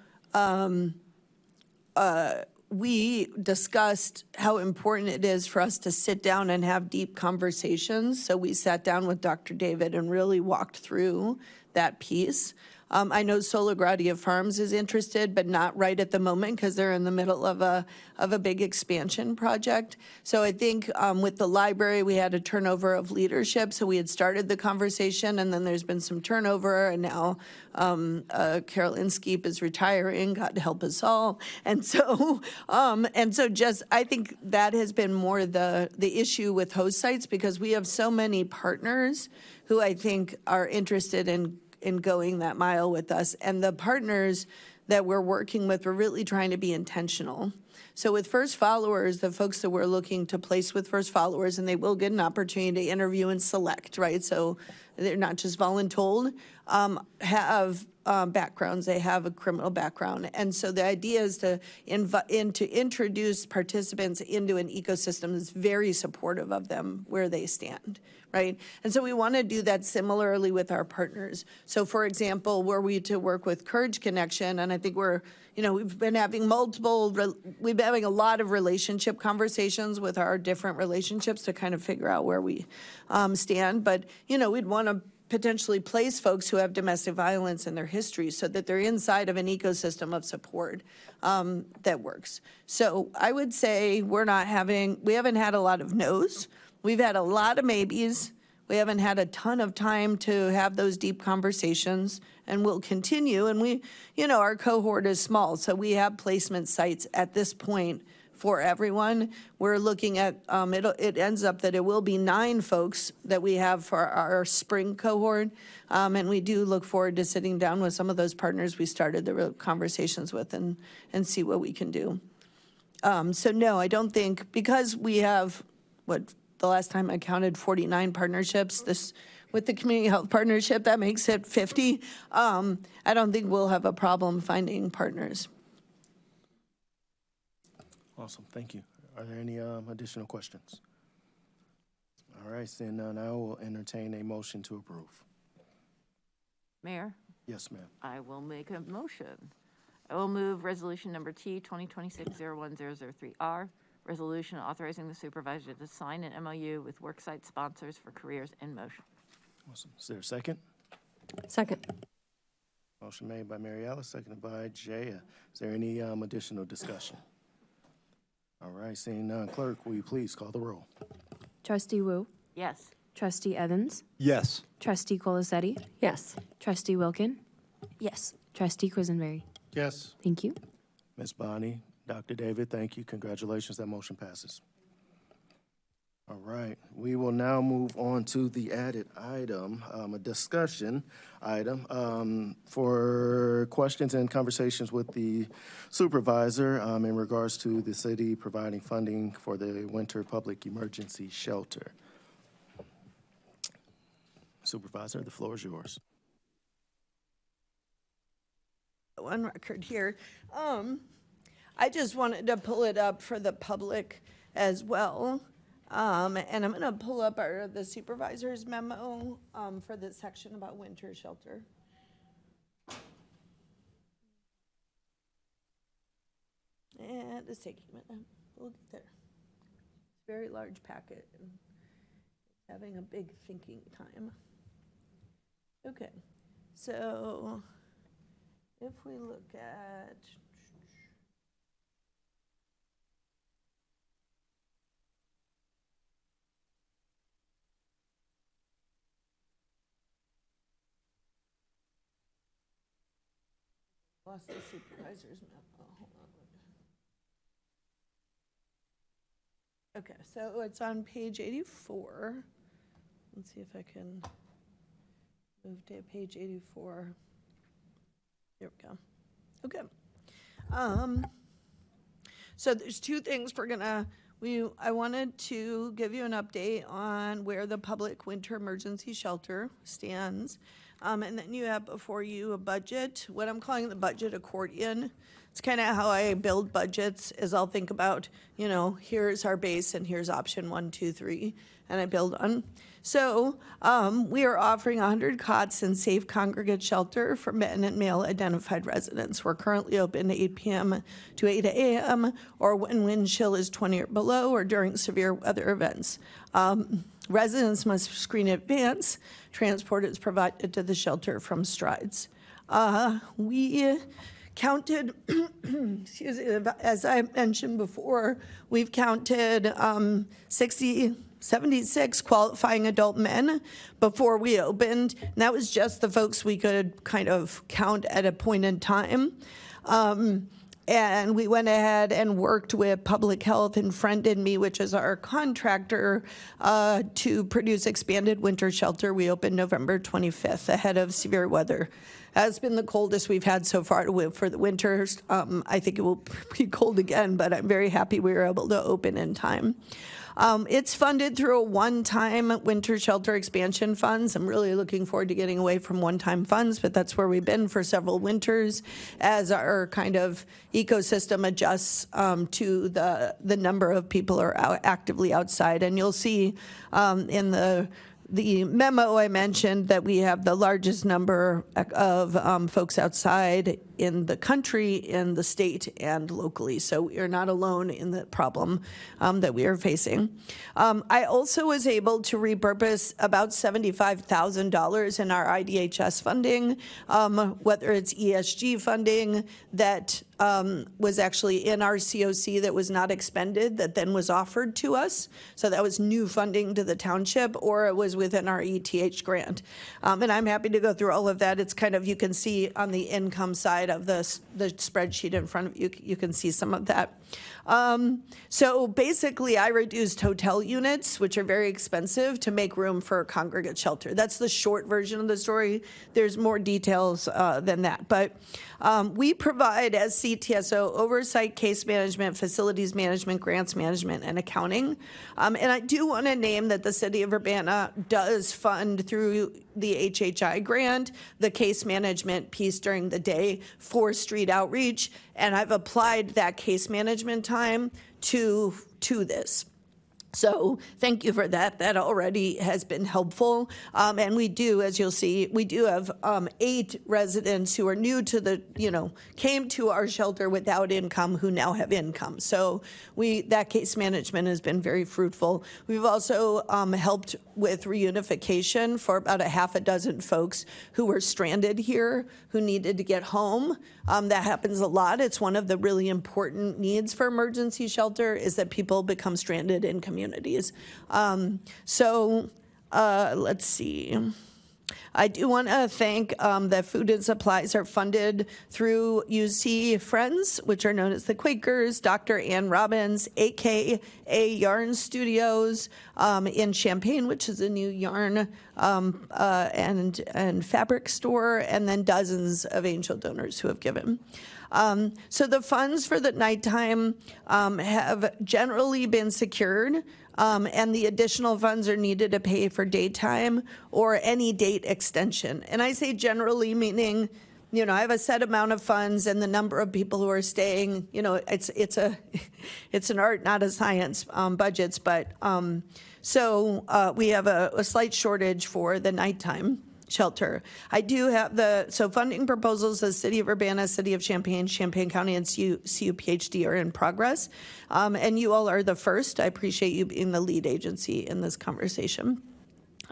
we discussed how important it is for us to sit down and have deep conversations. So we sat down with Dr. David and really walked through that piece. I know Solagradia Farms is interested, but not right at the moment because they're in the middle of a big expansion project. So I think with the library, we had a turnover of leadership. So we had started the conversation, and then there's been some turnover, and now Carol Inskeep is retiring. God help us all. And so just I think that has been more the issue with host sites, because we have so many partners who I think are interested in going that mile with us. And the partners that we're working with, we're really trying to be intentional. So with First Followers, the folks that we're looking to place with First Followers, and they will get an opportunity to interview and select, right? So they're not just voluntold, have backgrounds, they have a criminal background. And so the idea is to introduce participants into an ecosystem that's very supportive of them where they stand, right? And so we want to do that similarly with our partners. So for example, were we to work with Courage Connection, and I think we've been having a lot of relationship conversations with our different relationships to kind of figure out where we stand. But, we'd want to potentially place folks who have domestic violence in their history so that they're inside of an ecosystem of support that works. So I would say we haven't had a lot of no's. We've had a lot of maybes. We haven't had a ton of time to have those deep conversations, and we'll continue. And our cohort is small, so we have placement sites at this point for everyone. We're looking at, it ends up that it will be 9 folks that we have for our spring cohort. And we do look forward to sitting down with some of those partners we started the conversations with and see what we can do. So no, I don't think, because we have, the last time I counted 49 partnerships, with the community health partnership, that makes it 50. I don't think we'll have a problem finding partners. Awesome, thank you. Are there any additional questions? All right, seeing none, I will entertain a motion to approve. Mayor? Yes, ma'am. I will make a motion. I will move resolution number T 2026-01003R, resolution authorizing the supervisor to sign an MOU with worksite sponsors for careers in motion. Awesome. Is there a second? Second. Motion made by Mary Alice, seconded by Jaya. Is there any additional discussion? All right, seeing none, clerk, will you please call the roll? Trustee Wu, Yes. Trustee Evans, Yes. Trustee Colasetti, Yes. Trustee Wilkin, Yes. Trustee Quisenberry. Yes. Thank you. Ms. Bonnie, Dr. David, thank you. Congratulations, that motion passes. All right, we will now move on to the added item, a discussion item for questions and conversations with the supervisor in regards to the city providing funding for the winter public emergency shelter. Supervisor, the floor is yours. On record here. I just wanted to pull it up for the public as well. And I'm going to pull up the supervisor's memo for this section about winter shelter. And it's taking a minute. We'll get there. It's a very large packet and having a big thinking time. Okay, so if we look at lost the supervisor's memo. Hold on. Okay, so it's on page 84. Let's see if I can move to page 84. There we go. Okay. So there's two things I wanted to give you an update on where the public winter emergency shelter stands. And then you have before you a budget, what I'm calling the budget accordion. It's kind of how I build budgets is I'll think about, here's our base and here's option 1, 2, 3, and I build on. So we are offering 100 cots in safe congregate shelter for men and male identified residents. We're currently open 8 p.m. to 8 a.m. or when wind chill is 20 or below or during severe weather events. Residents must screen in advance. Transport is provided to the shelter from Strides. We counted, excuse me, as I mentioned before, we've counted 76 qualifying adult men before we opened. And that was just the folks we could kind of count at a point in time. And we went ahead and worked with Public Health and Friend in Me, which is our contractor, to produce expanded winter shelter. We opened November 25th ahead of severe weather. Has been the coldest we've had so far for the winters. I think it will be cold again, but I'm very happy we were able to open in time. It's funded through a one-time winter shelter expansion funds. I'm really looking forward to getting away from one-time funds, but that's where we've been for several winters as our kind of ecosystem adjusts to the number of people are actively outside. And you'll see in the memo I mentioned that we have the largest number of folks outside in the country, in the state, and locally. So we are not alone in the problem that we are facing. I also was able to repurpose about $75,000 in our IDHS funding, whether it's ESG funding that was actually in our COC that was not expended, that then was offered to us. So that was new funding to the township, or it was within our ETH grant. And I'm happy to go through all of that. It's kind of, you can see on the income side of the spreadsheet in front of you, you can see some of that. So basically, I reduced hotel units, which are very expensive, to make room for a congregate shelter. That's the short version of the story. There's more details than that. But we provide, as CTSO, oversight, case management, facilities management, grants management, and accounting. And I do want to name that the city of Urbana does fund through the HHI grant the case management piece during the day for street outreach. And I've applied that case management time to this. So thank you for that. That already has been helpful. And we do, as you'll see, we do have 8 residents who are new to the, came to our shelter without income who now have income. So that case management has been very fruitful. We've also helped with reunification for about a half a dozen folks who were stranded here, who needed to get home. That happens a lot. It's one of the really important needs for emergency shelter is that people become stranded in communities. Let's see. I do want to thank that food and supplies are funded through UC Friends, which are known as the Quakers, Dr. Ann Robbins, AKA Yarn Studios in Champaign, which is a new yarn and fabric store, and then dozens of angel donors who have given. So the funds for the nighttime have generally been secured, and the additional funds are needed to pay for daytime or any date extension. And I say generally, meaning, I have a set amount of funds and the number of people who are staying, it's an art, not a science, budgets, but we have a slight shortage for the nighttime shelter. I do have funding proposals as City of Urbana, City of Champaign, Champaign County, and CUPHD are in progress. And you all are the first. I appreciate you being the lead agency in this conversation.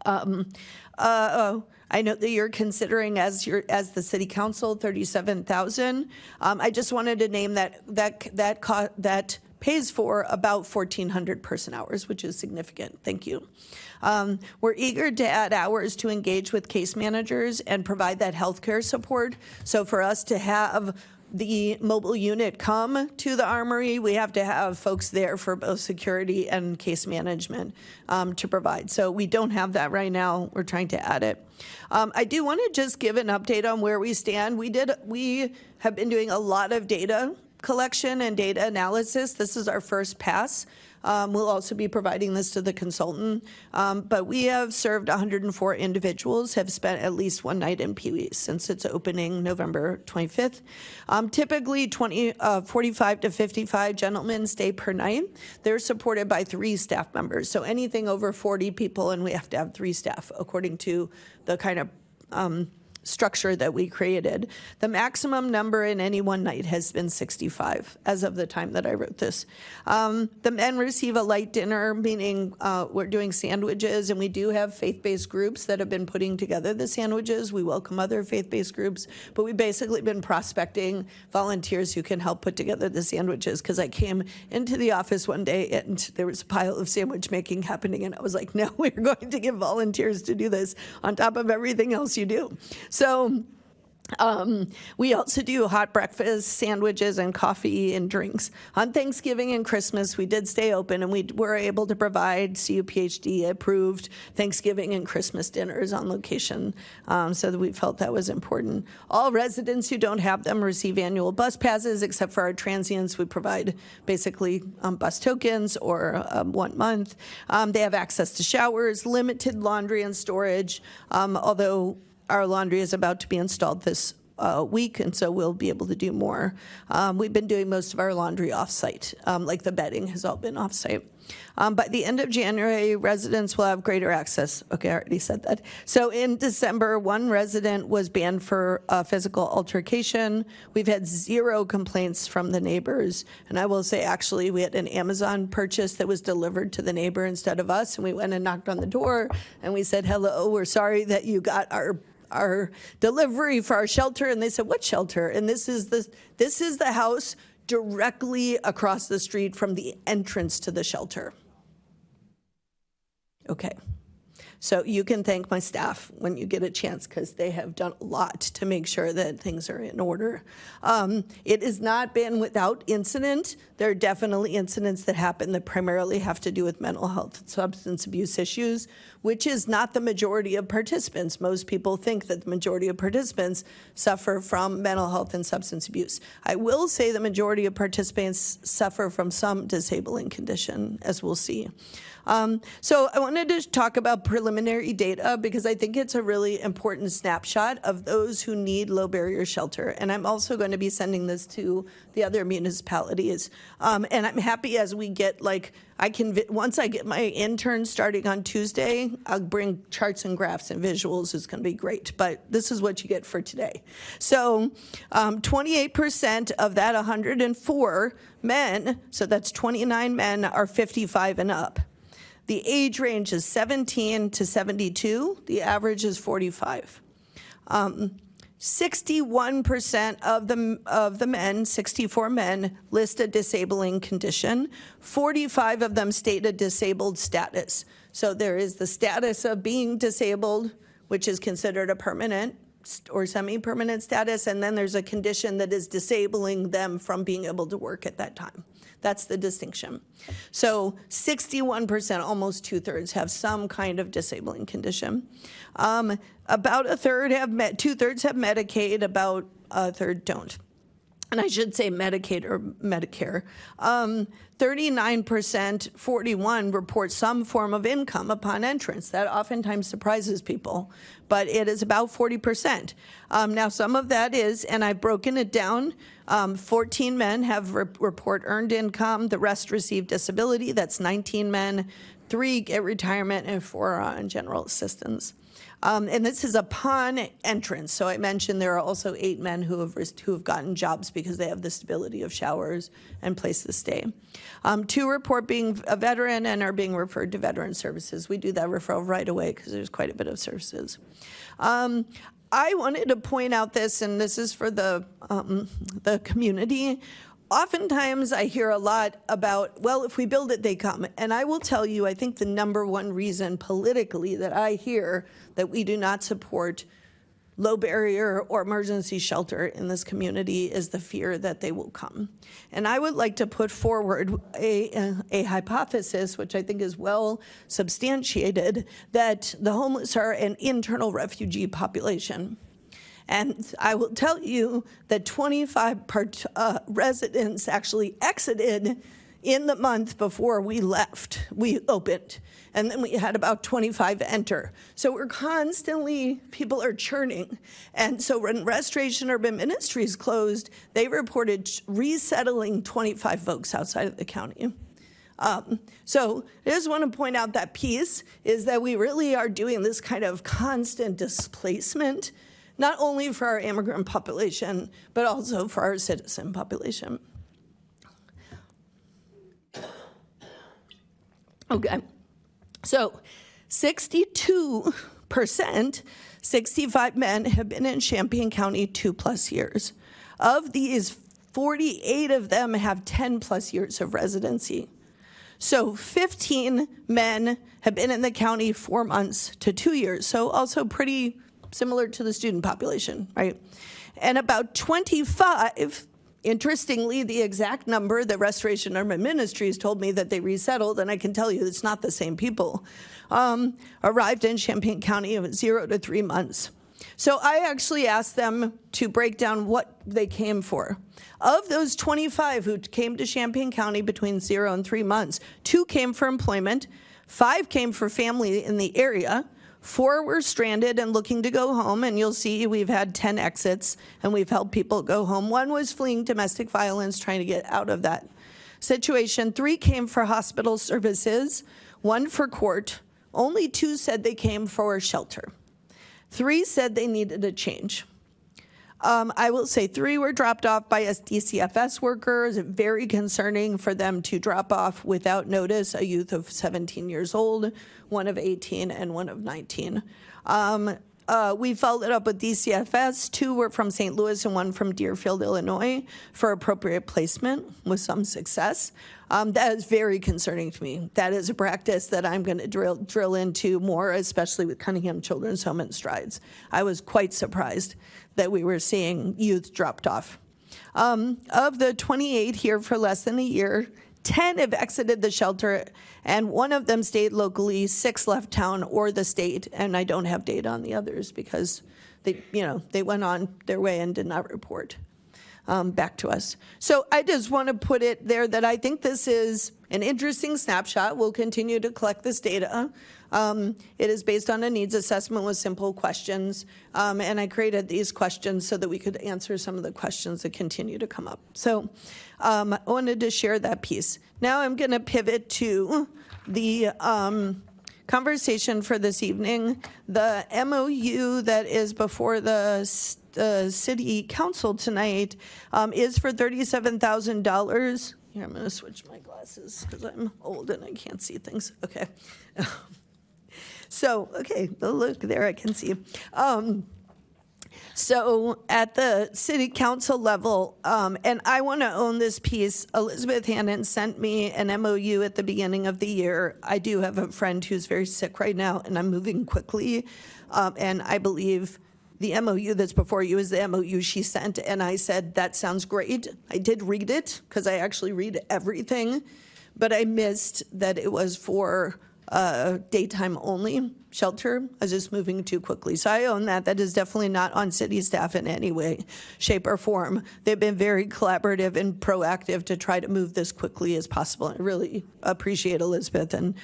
I know that you're considering as the City Council, $37,000. I just wanted to name that pays for about 1,400 person hours, which is significant. Thank you. We're eager to add hours to engage with case managers and provide that healthcare support. So for us to have the mobile unit come to the Armory, we have to have folks there for both security and case management to provide. So we don't have that right now. We're trying to add it. I do want to just give an update on where we stand. We have been doing a lot of data collection and data analysis. This is our first pass. We'll also be providing this to the consultant. But we have served 104 individuals, have spent at least one night in Pee-wee's since its opening November 25th. Typically 45 to 55 gentlemen stay per night. They're supported by 3 staff members. So anything over 40 people, and we have to have 3 staff according to the kind of structure that we created. The maximum number in any one night has been 65 as of the time that I wrote this. The men receive a light dinner, meaning we're doing sandwiches, and we do have faith-based groups that have been putting together the sandwiches. We welcome other faith-based groups, but we've basically been prospecting volunteers who can help put together the sandwiches, because I came into the office one day and there was a pile of sandwich making happening, and I was like, no, we're going to give volunteers to do this on top of everything else you do. So we also do hot breakfast, sandwiches, and coffee and drinks. On Thanksgiving and Christmas, we did stay open, and we were able to provide CUPHD approved Thanksgiving and Christmas dinners on location, so that we felt that was important. All residents who don't have them receive annual bus passes, except for our transients. We provide basically bus tokens or 1 month. They have access to showers, limited laundry and storage, although our laundry is about to be installed this week, and so we'll be able to do more. We've been doing most of our laundry off-site, like the bedding has all been off-site. By the end of January, residents will have greater access. Okay, I already said that. So in December, 1 resident was banned for physical altercation. We've had 0 complaints from the neighbors. And I will say, actually, we had an Amazon purchase that was delivered to the neighbor instead of us. And we went and knocked on the door, and we said, hello, we're sorry that you got our delivery for our shelter. And they said, what shelter? And this is the house directly across the street from the entrance to the shelter. Okay. So you can thank my staff when you get a chance, because they have done a lot to make sure that things are in order. It has not been without incident. There are definitely incidents that happen that primarily have to do with mental health and substance abuse issues, which is not the majority of participants. Most people think that the majority of participants suffer from mental health and substance abuse. I will say the majority of participants suffer from some disabling condition, as we'll see. So I wanted to talk about preliminary preliminary data because I think it's a really important snapshot of those who need low barrier shelter. And I'm also going to be sending this to the other municipalities. And I'm happy as we get, like, once I get my intern starting on Tuesday, I'll bring charts and graphs and visuals. It's going to be great. But this is what you get for today. So 28% of that 104 men, so that's 29 men, are 55 and up. The age range is 17 to 72. The average is 45. 61% of the men, 64 men, list a disabling condition. 45 of them state a disabled status. So there is the status of being disabled, which is considered a permanent or semi-permanent status, and then there's a condition that is disabling them from being able to work at that time. That's the distinction. So 61%, almost 2/3, have some kind of disabling condition. About a third have 2/3 have Medicaid, about a third don't. And I should say Medicaid or Medicare. 39%, 41 report some form of income upon entrance. That oftentimes surprises people, but it is about 40%. Now, some of that is, and I've broken it down, 14 men have report earned income. The rest receive disability. That's 19 men. 3 get retirement, and 4 are on general assistance. And this is upon entrance. So I mentioned there are also 8 men who have gotten jobs because they have the stability of showers and place to stay. 2 report being a veteran and are being referred to veteran services. We do that referral right away because there's quite a bit of services. I wanted to point out this, and this is for the community. Oftentimes I hear a lot about, well, if we build it, they come. And I will tell you, I think the number one reason politically that I hear that we do not support low barrier or emergency shelter in this community is the fear that they will come. And I would like to put forward a hypothesis, which I think is well substantiated, that the homeless are an internal refugee population. And I will tell you that 25 residents actually exited in the month before we left, we opened. And then we had about 25 enter. So we're constantly, people are churning. And so when Restoration Urban Ministries closed, they reported resettling 25 folks outside of the county. So I just want to point out that piece is that we really are doing this kind of constant displacement, not only for our immigrant population, but also for our citizen population. Okay, so 62%, 65 men have been in Champaign County 2+ years. Of these, 48 of them have 10+ years of residency. So 15 men have been in the county 4 months to 2 years, so also pretty similar to the student population, right? And about 25, interestingly, the exact number that Restoration Urban Ministries told me that they resettled, and I can tell you it's not the same people, arrived in Champaign County of 0 to 3 months. So I actually asked them to break down what they came for. Of those 25 who came to Champaign County between 0 and 3 months, 2 came for employment, 5 came for family in the area, 4 were stranded and looking to go home, and you'll see we've had 10 exits, and we've helped people go home. 1 was fleeing domestic violence, trying to get out of that situation. 3 came for hospital services, 1 for court. Only 2 said they came for shelter. 3 said they needed a change. I will say 3 were dropped off by DCFS workers. Very concerning for them to drop off without notice a youth of 17 years old, 1 of 18, and 1 of 19. We followed up with DCFS. 2 were from St. Louis and 1 from Deerfield, Illinois, for appropriate placement with some success. That is very concerning to me. That is a practice that I'm going to drill into more, especially with Cunningham Children's Home and Strides. I was quite surprised that we were seeing youth dropped off. Of the 28 here for less than a year, 10 have exited the shelter, and 1 of them stayed locally, 6 left town or the state, and I don't have data on the others because they went on their way and did not report back to us. So I just want to put it there that I think this is an interesting snapshot. We'll continue to collect this data. It is based on a needs assessment with simple questions, and I created these questions so that we could answer some of the questions that continue to come up. So I wanted to share that piece. Now I'm going to pivot to the conversation for this evening. The MOU that is before the city council tonight is for $37,000. Here, I'm going to switch my glasses because I'm old and I can't see things. Okay. So, okay, look there, I can see. So at the city council level, and I want to own this piece, Elizabeth Hannon sent me an MOU at the beginning of the year. I do have a friend who's very sick right now, and I'm moving quickly. And I believe the MOU that's before you is the MOU she sent, and I said, that sounds great. I did read it, because I actually read everything, but I missed that it was for daytime only shelter. I was just moving too quickly. So I own that. That is definitely not on city staff in any way, shape, or form. They've been very collaborative and proactive to try to move this quickly as possible. I really appreciate Elizabeth and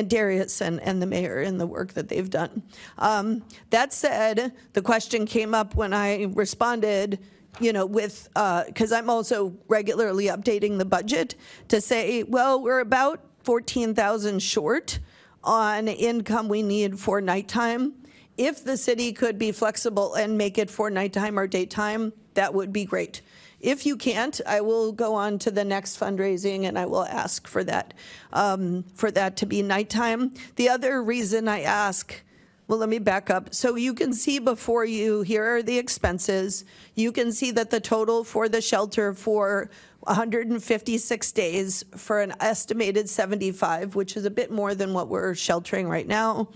Darius and the mayor and the work that they've done. That said, the question came up when I responded, with, because I'm also regularly updating the budget to say, well, we're about 14,000 short on income we need for nighttime. If the city could be flexible and make it for nighttime or daytime, that would be great. If you can't, I will go on to the next fundraising and I will ask for that to be nighttime. The other reason I ask, well, let me back up. So you can see before you, here are the expenses. You can see that the total for the shelter for 156 days for an estimated 75, which is a bit more than what we're sheltering right now,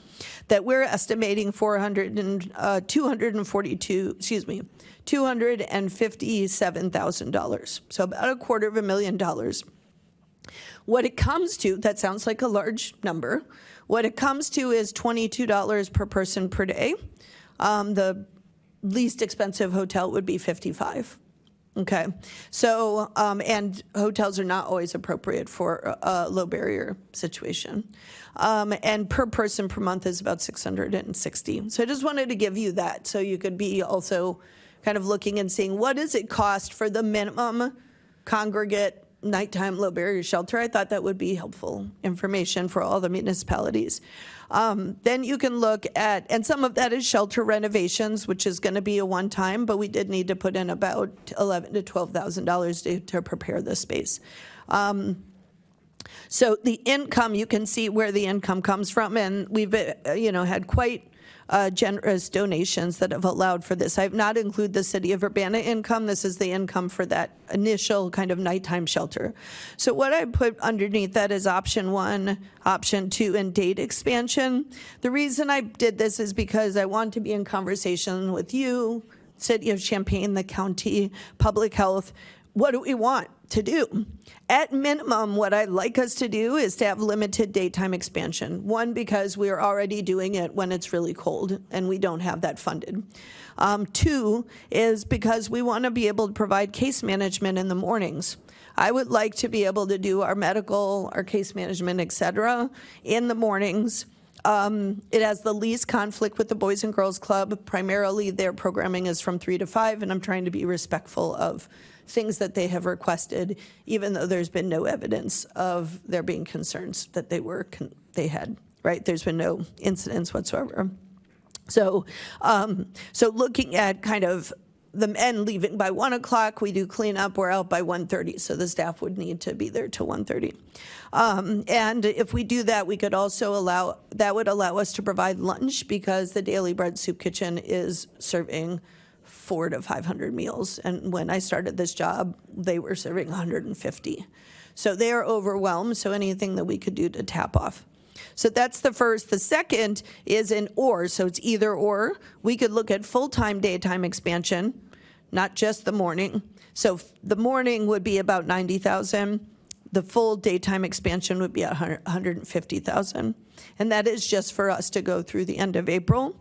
that we're estimating $257,000. So about $250,000. What it comes to, that sounds like a large number. What it comes to is $22 per person per day. The least expensive hotel would be $55. Okay, so, and hotels are not always appropriate for a low barrier situation. And per person per month is about $660. So I just wanted to give you that so you could be also kind of looking and seeing what does it cost for the minimum congregate nighttime low barrier shelter. I thought that would be helpful information for all the municipalities. Then you can look at, and some of that is shelter renovations, which is going to be a one-time, but we did need to put in about $11,000 to $12,000 to prepare the space. So the income, you can see where the income comes from, and we've had quite generous donations that have allowed for this. I have not included the city of Urbana income. This is the income for that initial kind of nighttime shelter. So what I put underneath that is option 1, option 2, and date expansion. The reason I did this is because I want to be in conversation with you, City of Champaign, the county, public health. What do we want to do? At minimum, what I'd like us to do is to have limited daytime expansion. 1, because we are already doing it when it's really cold and we don't have that funded. 2 is because we want to be able to provide case management in the mornings. I would like to be able to do our medical, our case management, et cetera, in the mornings. It has the least conflict with the Boys and Girls Club. Primarily, their programming is from 3 to 5, and I'm trying to be respectful of things that they have requested, even though there's been no evidence of there being concerns that they had, right? There's been no incidents whatsoever. So, so looking at kind of the men leaving by 1 o'clock, we do cleanup, we're out by 1:30, so the staff would need to be there till 1:30. And if we do that, we could also that would allow us to provide lunch, because the Daily Bread Soup Kitchen is serving 400 to 500 meals. And when I started this job, they were serving 150. So they are overwhelmed, so anything that we could do to tap off. So that's the first. The second is an or, so it's either or. We could look at full-time daytime expansion, not just the morning. So the morning would be about 90,000. The full daytime expansion would be 150,000. And that is just for us to go through the end of April.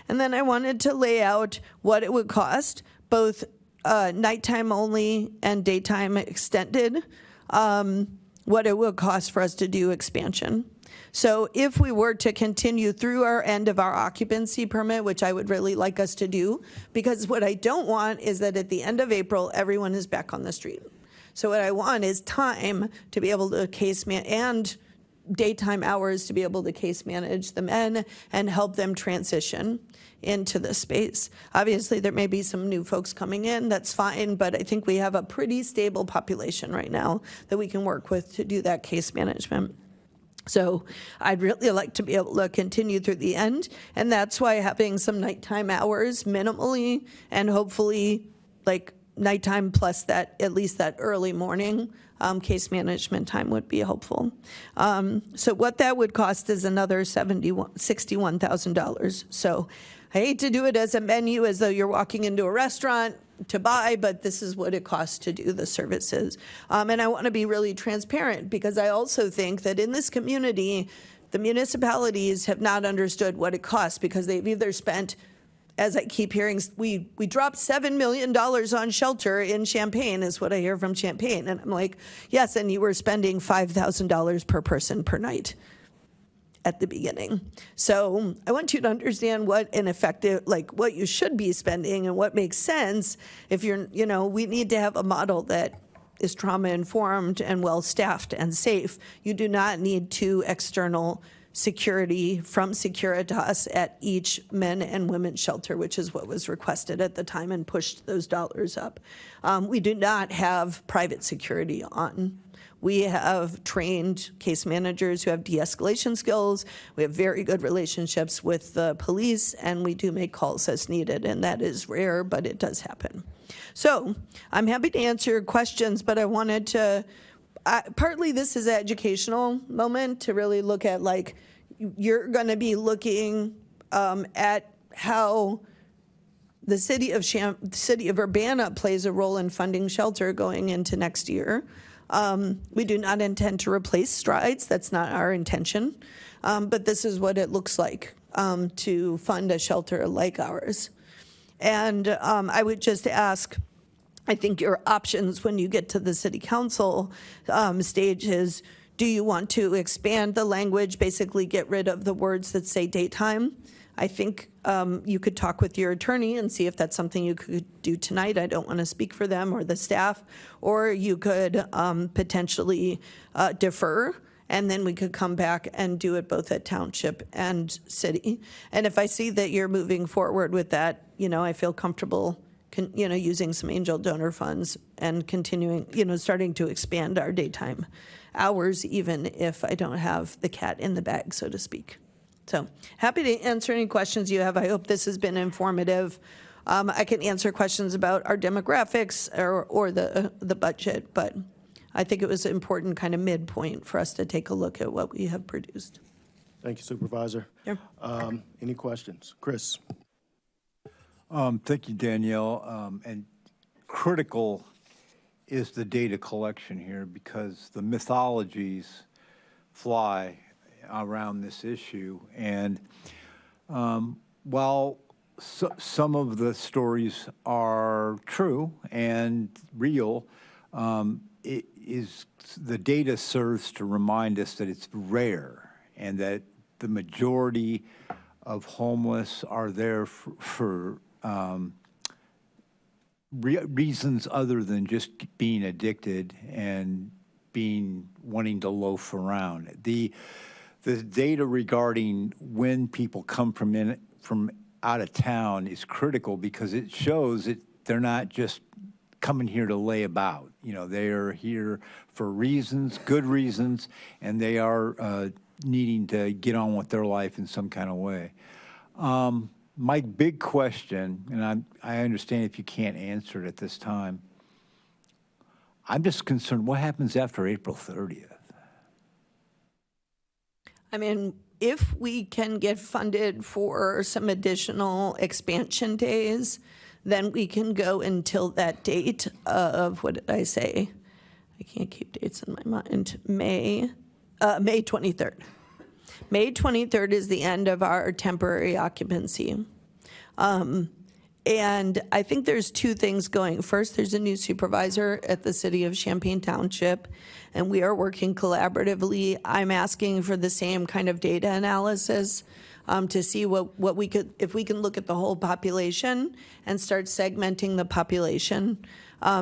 And then I wanted to lay out what it would cost, both nighttime only and daytime extended, what it would cost for us to do expansion. So if we were to continue through our end of our occupancy permit, which I would really like us to do, because what I don't want is that at the end of April, everyone is back on the street. So what I want is time to be able to and daytime hours to be able to case manage the men and help them transition into the space. Obviously, there may be some new folks coming in, that's fine, but I think we have a pretty stable population right now that we can work with to do that case management. So I'd really like to be able to continue through the end, and that's why having some nighttime hours minimally, and hopefully like nighttime plus that, at least that early morning case management time would be helpful. So what that would cost is another $61,000. So I hate to do it as a menu as though you're walking into a restaurant to buy, but this is what it costs to do the services. And I want to be really transparent, because I also think that in this community, the municipalities have not understood what it costs, because they've either spent, as I keep hearing, we dropped $7 million on shelter in Champaign, is what I hear from Champaign. And I'm like, yes, and you were spending $5,000 per person per night at the beginning. So I want you to understand what an effective, like what you should be spending and what makes sense if you're, we need to have a model that is trauma informed and well staffed and safe. You do not need 2 external security from Securitas at each men and women's shelter, which is what was requested at the time and pushed those dollars up. We do not have private security on. We have trained case managers who have de-escalation skills. We have very good relationships with the police, and we do make calls as needed, and that is rare, but it does happen. So I'm happy to answer your questions, but I wanted to, partly this is an educational moment to really look at, like, you're going to be looking at how the city of Urbana plays a role in funding shelter going into next year. We do not intend to replace Strides. That's not our intention. But this is what it looks like to fund a shelter like ours. And I would just ask, I think your options when you get to the city council stage is, do you want to expand the language, basically get rid of the words that say daytime? I think you could talk with your attorney and see if that's something you could do tonight. I don't want to speak for them or the staff. Or you could potentially defer, and then we could come back and do it both at township and city. And if I see that you're moving forward with that, I feel comfortable using some angel donor funds and continuing, starting to expand our daytime hours, even if I don't have the cat in the bag, so to speak. So happy to answer any questions you have. I hope this has been informative. I can answer questions about our demographics or the budget, but I think it was an important kind of midpoint for us to take a look at what we have produced. Thank you, Supervisor. Sure. Any questions? Chris? Thank you, Danielle. And critical is the data collection here, because the mythologies fly around this issue. And while some of the stories are true and real, the data serves to remind us that it's rare and that the majority of homeless are there for reasons other than just being addicted and wanting to loaf around. The data regarding when people come from out of town is critical, because it shows that they're not just coming here to lay about. They are here for reasons, good reasons, and they are needing to get on with their life in some kind of way. My big question, and I understand if you can't answer it at this time, I'm just concerned, what happens after April 30th? I mean, if we can get funded for some additional expansion days, then we can go until that date of, what did I say? I can't keep dates in my mind. May 23rd. May 23rd is the end of our temporary occupancy. And I think there's two things going. First, there's a new supervisor at the city of Champaign Township, and we are working collaboratively. I'm asking for the same kind of data analysis to see what we could, if we can look at the whole population and start segmenting the population.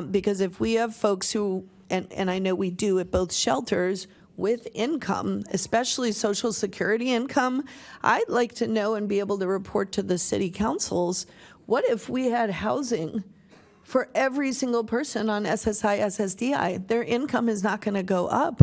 Because if we have folks who, and I know we do at both shelters, with income, especially Social Security income, I'd like to know and be able to report to the city councils, what if we had housing for every single person on SSI, SSDI? Their income is not going to go up.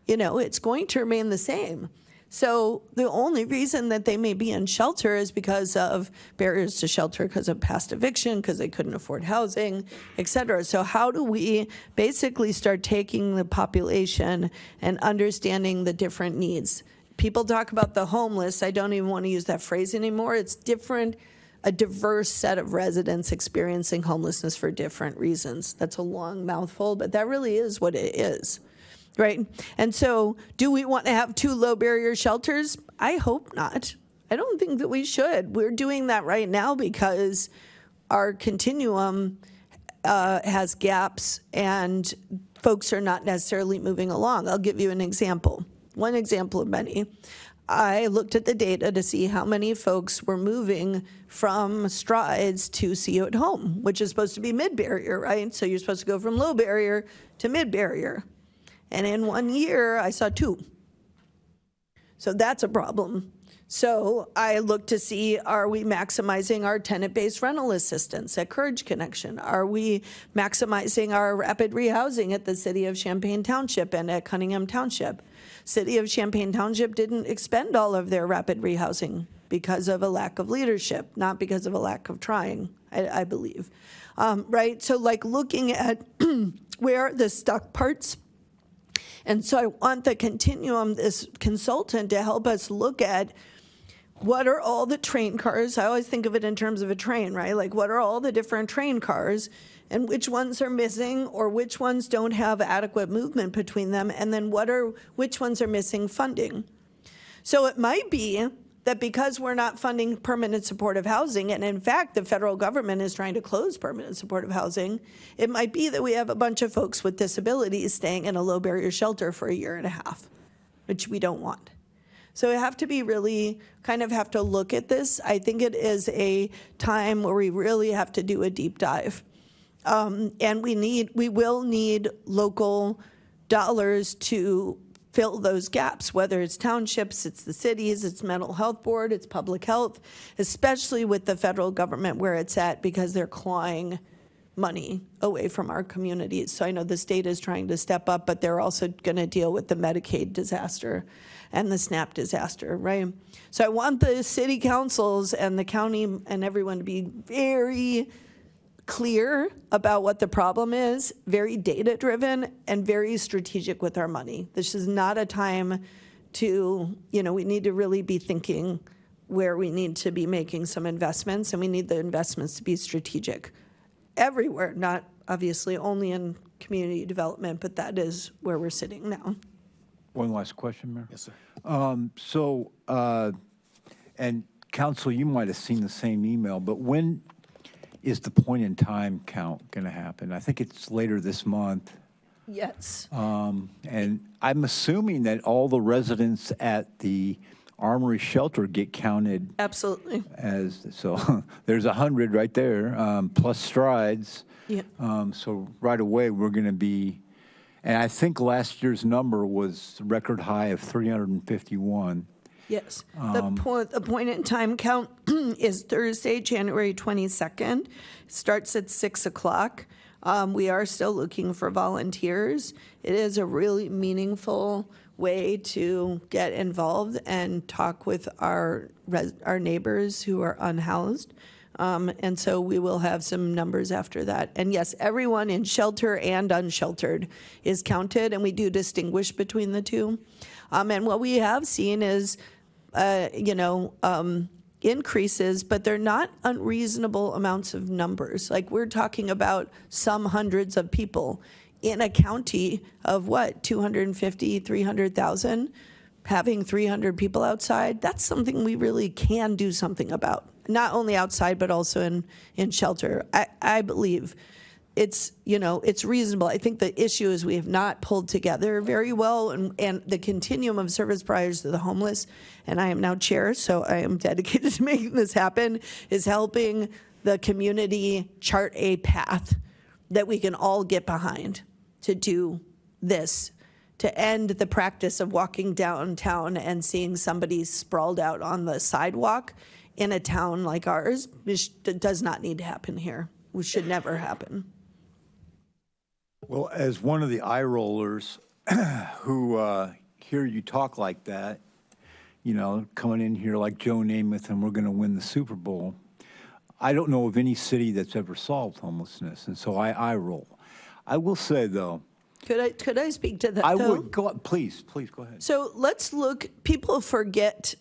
You know, it's going to remain the same. So the only reason that they may be in shelter is because of barriers to shelter, because of past eviction, because they couldn't afford housing, et cetera. So how do we basically start taking the population and understanding the different needs? People talk about the homeless. I don't even want to use that phrase anymore. It's different, a diverse set of residents experiencing homelessness for different reasons. That's a long mouthful, but that really is what it is. Right? And so do we want to have 2 low barrier shelters? I hope not. I don't think that we should. We're doing that right now because our continuum has gaps and folks are not necessarily moving along. I'll give you an example. One example of many. I looked at the data to see how many folks were moving from Strides to See You at Home, which is supposed to be mid-barrier, right? So you're supposed to go from low barrier to mid-barrier. And in 1 year, I saw 2. So that's a problem. So I looked to see, are we maximizing our tenant-based rental assistance at Courage Connection? Are we maximizing our rapid rehousing at the city of Champaign Township and at Cunningham Township? City of Champaign Township didn't expend all of their rapid rehousing because of a lack of leadership, not because of a lack of trying, I believe. Right? So like looking at where are the stuck parts. And so I want the continuum, this consultant, to help us look at what are all the train cars. I always think of it in terms of a train, right? Like what are all the different train cars and which ones are missing or which ones don't have adequate movement between them, and then which ones are missing funding. So it might be that because we're not funding permanent supportive housing, and in fact the federal government is trying to close permanent supportive housing, it might be that we have a bunch of folks with disabilities staying in a low barrier shelter for 1.5 years, which we don't want. So we have to be really, kind of have to look at this. I think it is a time where we really have to do a deep dive. And we will need local dollars to fill those gaps, whether it's townships, it's the cities, it's mental health board, it's public health, especially with the federal government where it's at, because they're clawing money away from our communities. So I know the state is trying to step up, but they're also going to deal with the Medicaid disaster and the SNAP disaster, right? So I want the city councils and the county and everyone to be very clear about what the problem is, very data-driven, and very strategic with our money. This is not a time to, we need to really be thinking where we need to be making some investments, and we need the investments to be strategic everywhere, not obviously only in community development, but that is where we're sitting now. One last question, Mayor. Yes, sir. And council, you might have seen the same email, but when is the point in time count going to happen? I think it's later this month. Yes. And I'm assuming that all the residents at the Armory shelter get counted. Absolutely. So there's 100 right there, plus Strides. Yeah. So right away we're going to be, and I think last year's number was a record high of 351. Yes. The point in time count is Thursday, January 22nd. Starts at 6 o'clock. We are still looking for volunteers. It is a really meaningful way to get involved and talk with our neighbors who are unhoused. And so we will have some numbers after that. And yes, everyone in shelter and unsheltered is counted, and we do distinguish between the two. And what we have seen is increases, but they're not unreasonable amounts of numbers. Like we're talking about some hundreds of people in a county of 250, 300,000, having 300 people outside. That's something we really can do something about. not only outside, but also in shelter. I believe it's, it's reasonable. I think the issue is we have not pulled together very well, and the continuum of service providers to the homeless, and I am now chair, so I am dedicated to making this happen, is helping the community chart a path that we can all get behind to do this, to end the practice of walking downtown and seeing somebody sprawled out on the sidewalk in a town like ours. This does not need to happen here. It should never happen. Well, as one of the eye rollers who hear you talk like that, coming in here like Joe Namath and we're going to win the Super Bowl, I don't know of any city that's ever solved homelessness, and so I roll. I will say, though, Could I speak to that? I though? would go. Please go ahead. So let's look. People forget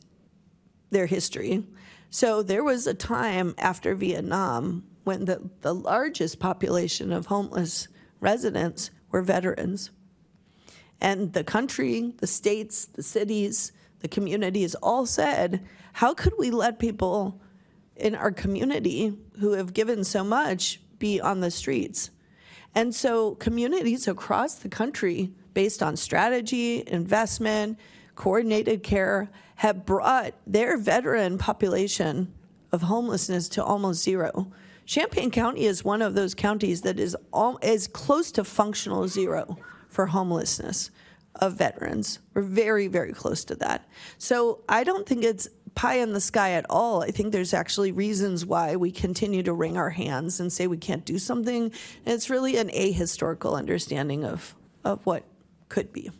their history. So there was a time after Vietnam when the largest population of homeless residents were veterans, and the country, the states, the cities, the communities all said, "How could we let people in our community who have given so much be on the streets?" And so communities across the country, based on strategy, investment, coordinated care, have brought their veteran population of homelessness to almost zero. Champaign County is one of those counties that is close to functional zero for homelessness of veterans. We're very, very close to that. So I don't think it's pie in the sky at all. I think there's actually reasons why we continue to wring our hands and say we can't do something. And it's really an ahistorical understanding of what could be.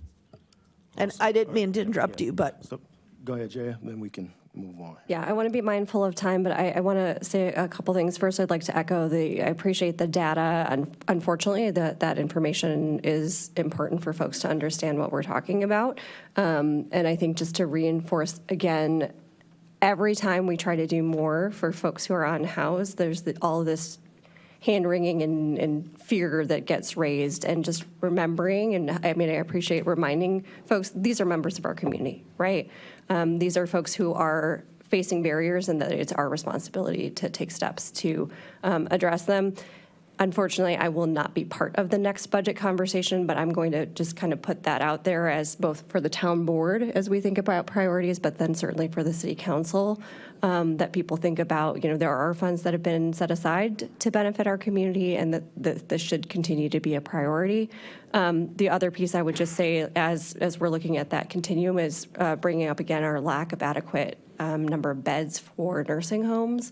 And I didn't mean to interrupt you, but. So, go ahead, Jay, then we can move on. Yeah, I want to be mindful of time, but I want to say a couple things. First, I'd like to echo I appreciate the data, and unfortunately, that information is important for folks to understand what we're talking about. And I think just to reinforce again, every time we try to do more for folks who are unhoused, there's all this hand-wringing and fear that gets raised, and just remembering, and I appreciate reminding folks, these are members of our community, right? These are folks who are facing barriers, and that it's our responsibility to take steps to address them. Unfortunately, I will not be part of the next budget conversation, but I'm going to just kind of put that out there as both for the town board as we think about priorities, but then certainly for the city council, that people think about, there are funds that have been set aside to benefit our community, and that this should continue to be a priority. The other piece I would just say, as we're looking at that continuum, is bringing up again our lack of adequate number of beds for nursing homes,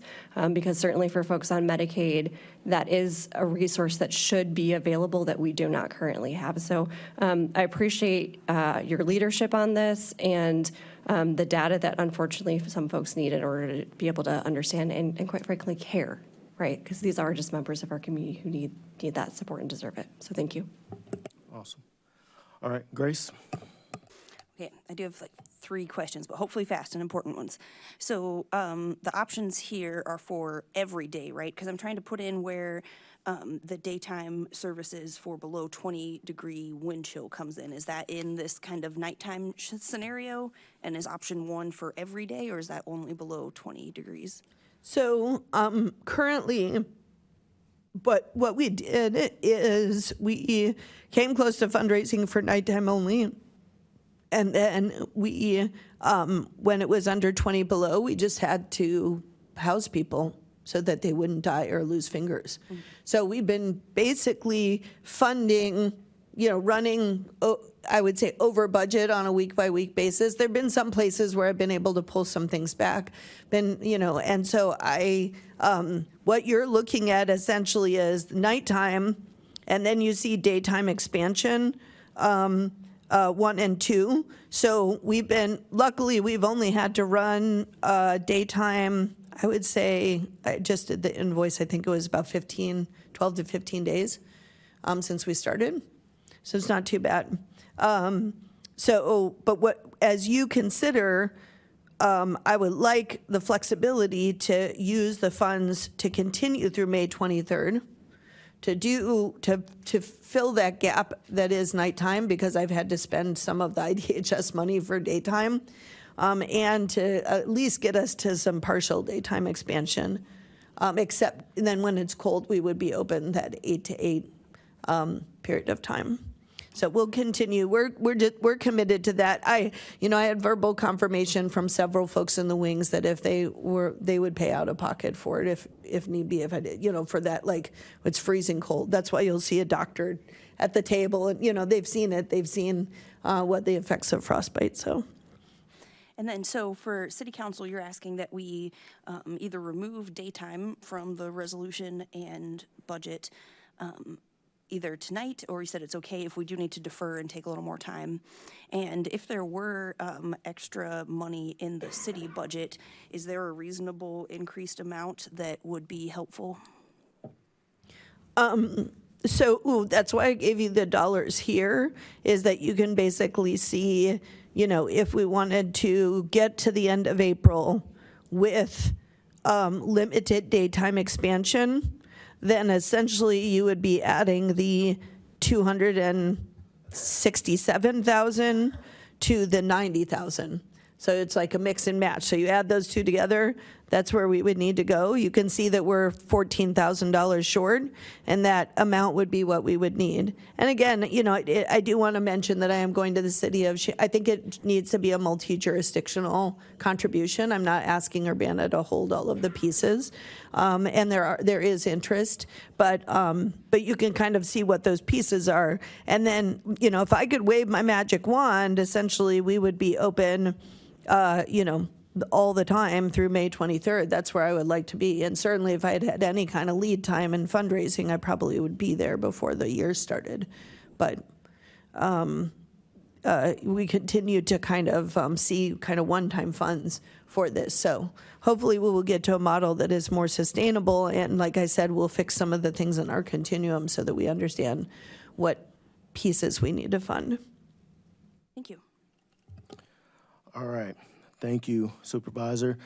because certainly for folks on Medicaid, that is a resource that should be available that we do not currently have. So I appreciate your leadership on this, and the data that unfortunately some folks need in order to be able to understand and quite frankly care, right? Because these are just members of our community who need that support and deserve it. So thank you. Awesome. All right, Grace. Okay, I do have 3 questions, but hopefully fast and important ones. So the options here are for every day, right? Because I'm trying to put in where the daytime services for below 20-degree wind chill comes in. Is that in this kind of nighttime scenario? And is option 1 for every day, or is that only below 20 degrees? So currently, but what we did is we came close to fundraising for nighttime only. And then we, when it was under 20 below, we just had to house people so that they wouldn't die or lose fingers. Mm-hmm. So we've been basically funding, running, I would say, over budget on a week-by-week basis. There have been some places where I've been able to pull some things back. And so what you're looking at essentially is nighttime, and then you see daytime expansion. 1 and 2. So luckily we've only had to run daytime, I would say, I just did the invoice, I think it was about 12 to 15 days since we started. So it's not too bad. But as you consider, I would like the flexibility to use the funds to continue through May 23rd. To fill that gap that is nighttime, because I've had to spend some of the IDHS money for daytime. and to at least get us to some partial daytime expansion. Except then when it's cold, we would be open that 8 to 8 period of time. So we'll continue. We're committed to that. I had verbal confirmation from several folks in the wings that if they would pay out of pocket for it if need be. If I did, for that, like it's freezing cold. That's why you'll see a doctor at the table, and they've seen it. They've seen what the effects of frostbite. So. And then, so for City Council, you're asking that we either remove daytime from the resolution and budget either tonight, or you said it's okay if we do need to defer and take a little more time. And if there were extra money in the city budget, is there a reasonable increased amount that would be helpful? So that's why I gave you the dollars here, is that you can basically see, if we wanted to get to the end of April with limited daytime expansion, then essentially you would be adding the 267,000 to the 90,000. So it's like a mix and match. So you add those two together, that's where we would need to go. You can see that we're $14,000 short, and that amount would be what we would need. And again, I do want to mention that I am going to the city of, I think it needs to be a multi-jurisdictional contribution. I'm not asking Urbana to hold all of the pieces. And there is interest, but you can kind of see what those pieces are. And then, if I could wave my magic wand, essentially we would be open, all the time through May 23rd. That's where I would like to be. And certainly if I had any kind of lead time in fundraising, I probably would be there before the year started. But we continue to kind of see kind of one-time funds for this. So hopefully we will get to a model that is more sustainable. And like I said, we'll fix some of the things in our continuum so that we understand what pieces we need to fund. Thank you. All right. Thank you, Supervisor.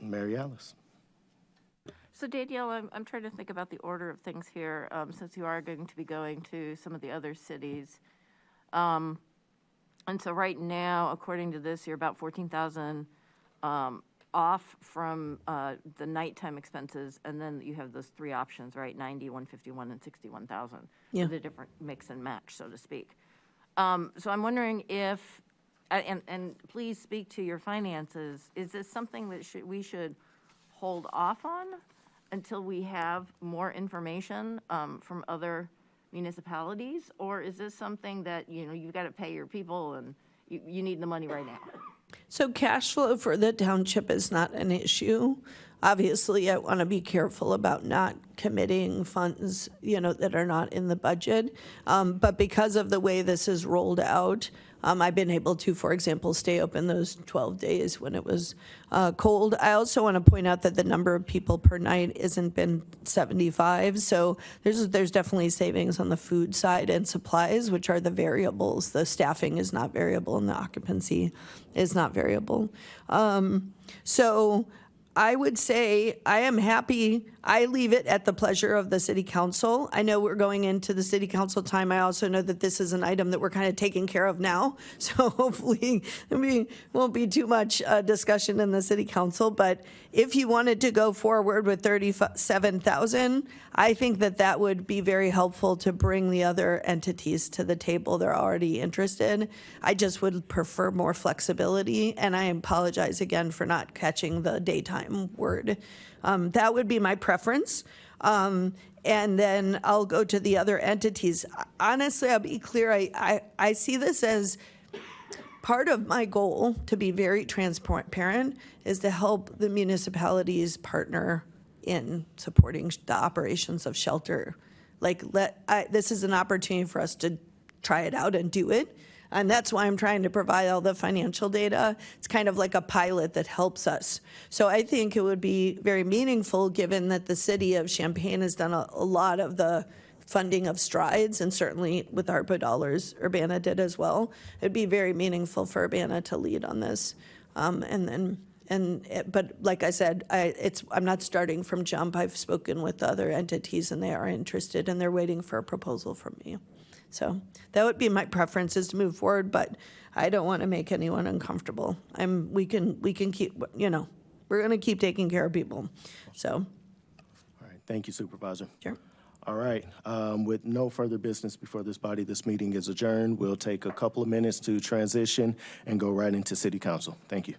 Mary Alice. So Danielle, I'm trying to think about the order of things here, since you are going to be going to some of the other cities. And so right now, according to this, you're about 14,000 off from the nighttime expenses, and then you have those three options, right? 90, 151, and 61,000. Yeah. The different mix and match, so to speak. So I'm wondering if, and please speak to your finances, is this something that we should hold off on until we have more information from other municipalities? Or is this something that, you've got to pay your people and you need the money right now? So cash flow for the township is not an issue. Obviously, I want to be careful about not committing funds, that are not in the budget. But because of the way this is rolled out, I've been able to, for example, stay open those 12 days when it was cold. I also want to point out that the number of people per night isn't been 75. So there's definitely savings on the food side and supplies, which are the variables. The staffing is not variable and the occupancy is not variable. So I would say I am happy. I leave it at the pleasure of the city council. I know we're going into the city council time. I also know that this is an item that we're kind of taking care of now. So hopefully there won't be too much discussion in the city council. But if you wanted to go forward with 37,000, I think that would be very helpful to bring the other entities to the table. They're already interested. I just would prefer more flexibility. And I apologize again for not catching the daytime word. That would be my preference. And then I'll go to the other entities. Honestly, I'll be clear. I see this as part of my goal to be very transparent is to help the municipalities partner in supporting the operations of shelter. This is an opportunity for us to try it out and do it. And that's why I'm trying to provide all the financial data. It's kind of like a pilot that helps us. So I think it would be very meaningful, given that the city of Champaign has done a lot of the funding of strides, and certainly with ARPA dollars, Urbana did as well. It'd be very meaningful for Urbana to lead on this. But like I said, I'm not starting from jump. I've spoken with other entities, and they are interested, and they're waiting for a proposal from me. So that would be my preference, is to move forward, but I don't want to make anyone uncomfortable. We can keep, we're going to keep taking care of people. So. All right, thank you, Supervisor. Sure. All right, with no further business before this body, this meeting is adjourned. We'll take a couple of minutes to transition and go right into City Council. Thank you.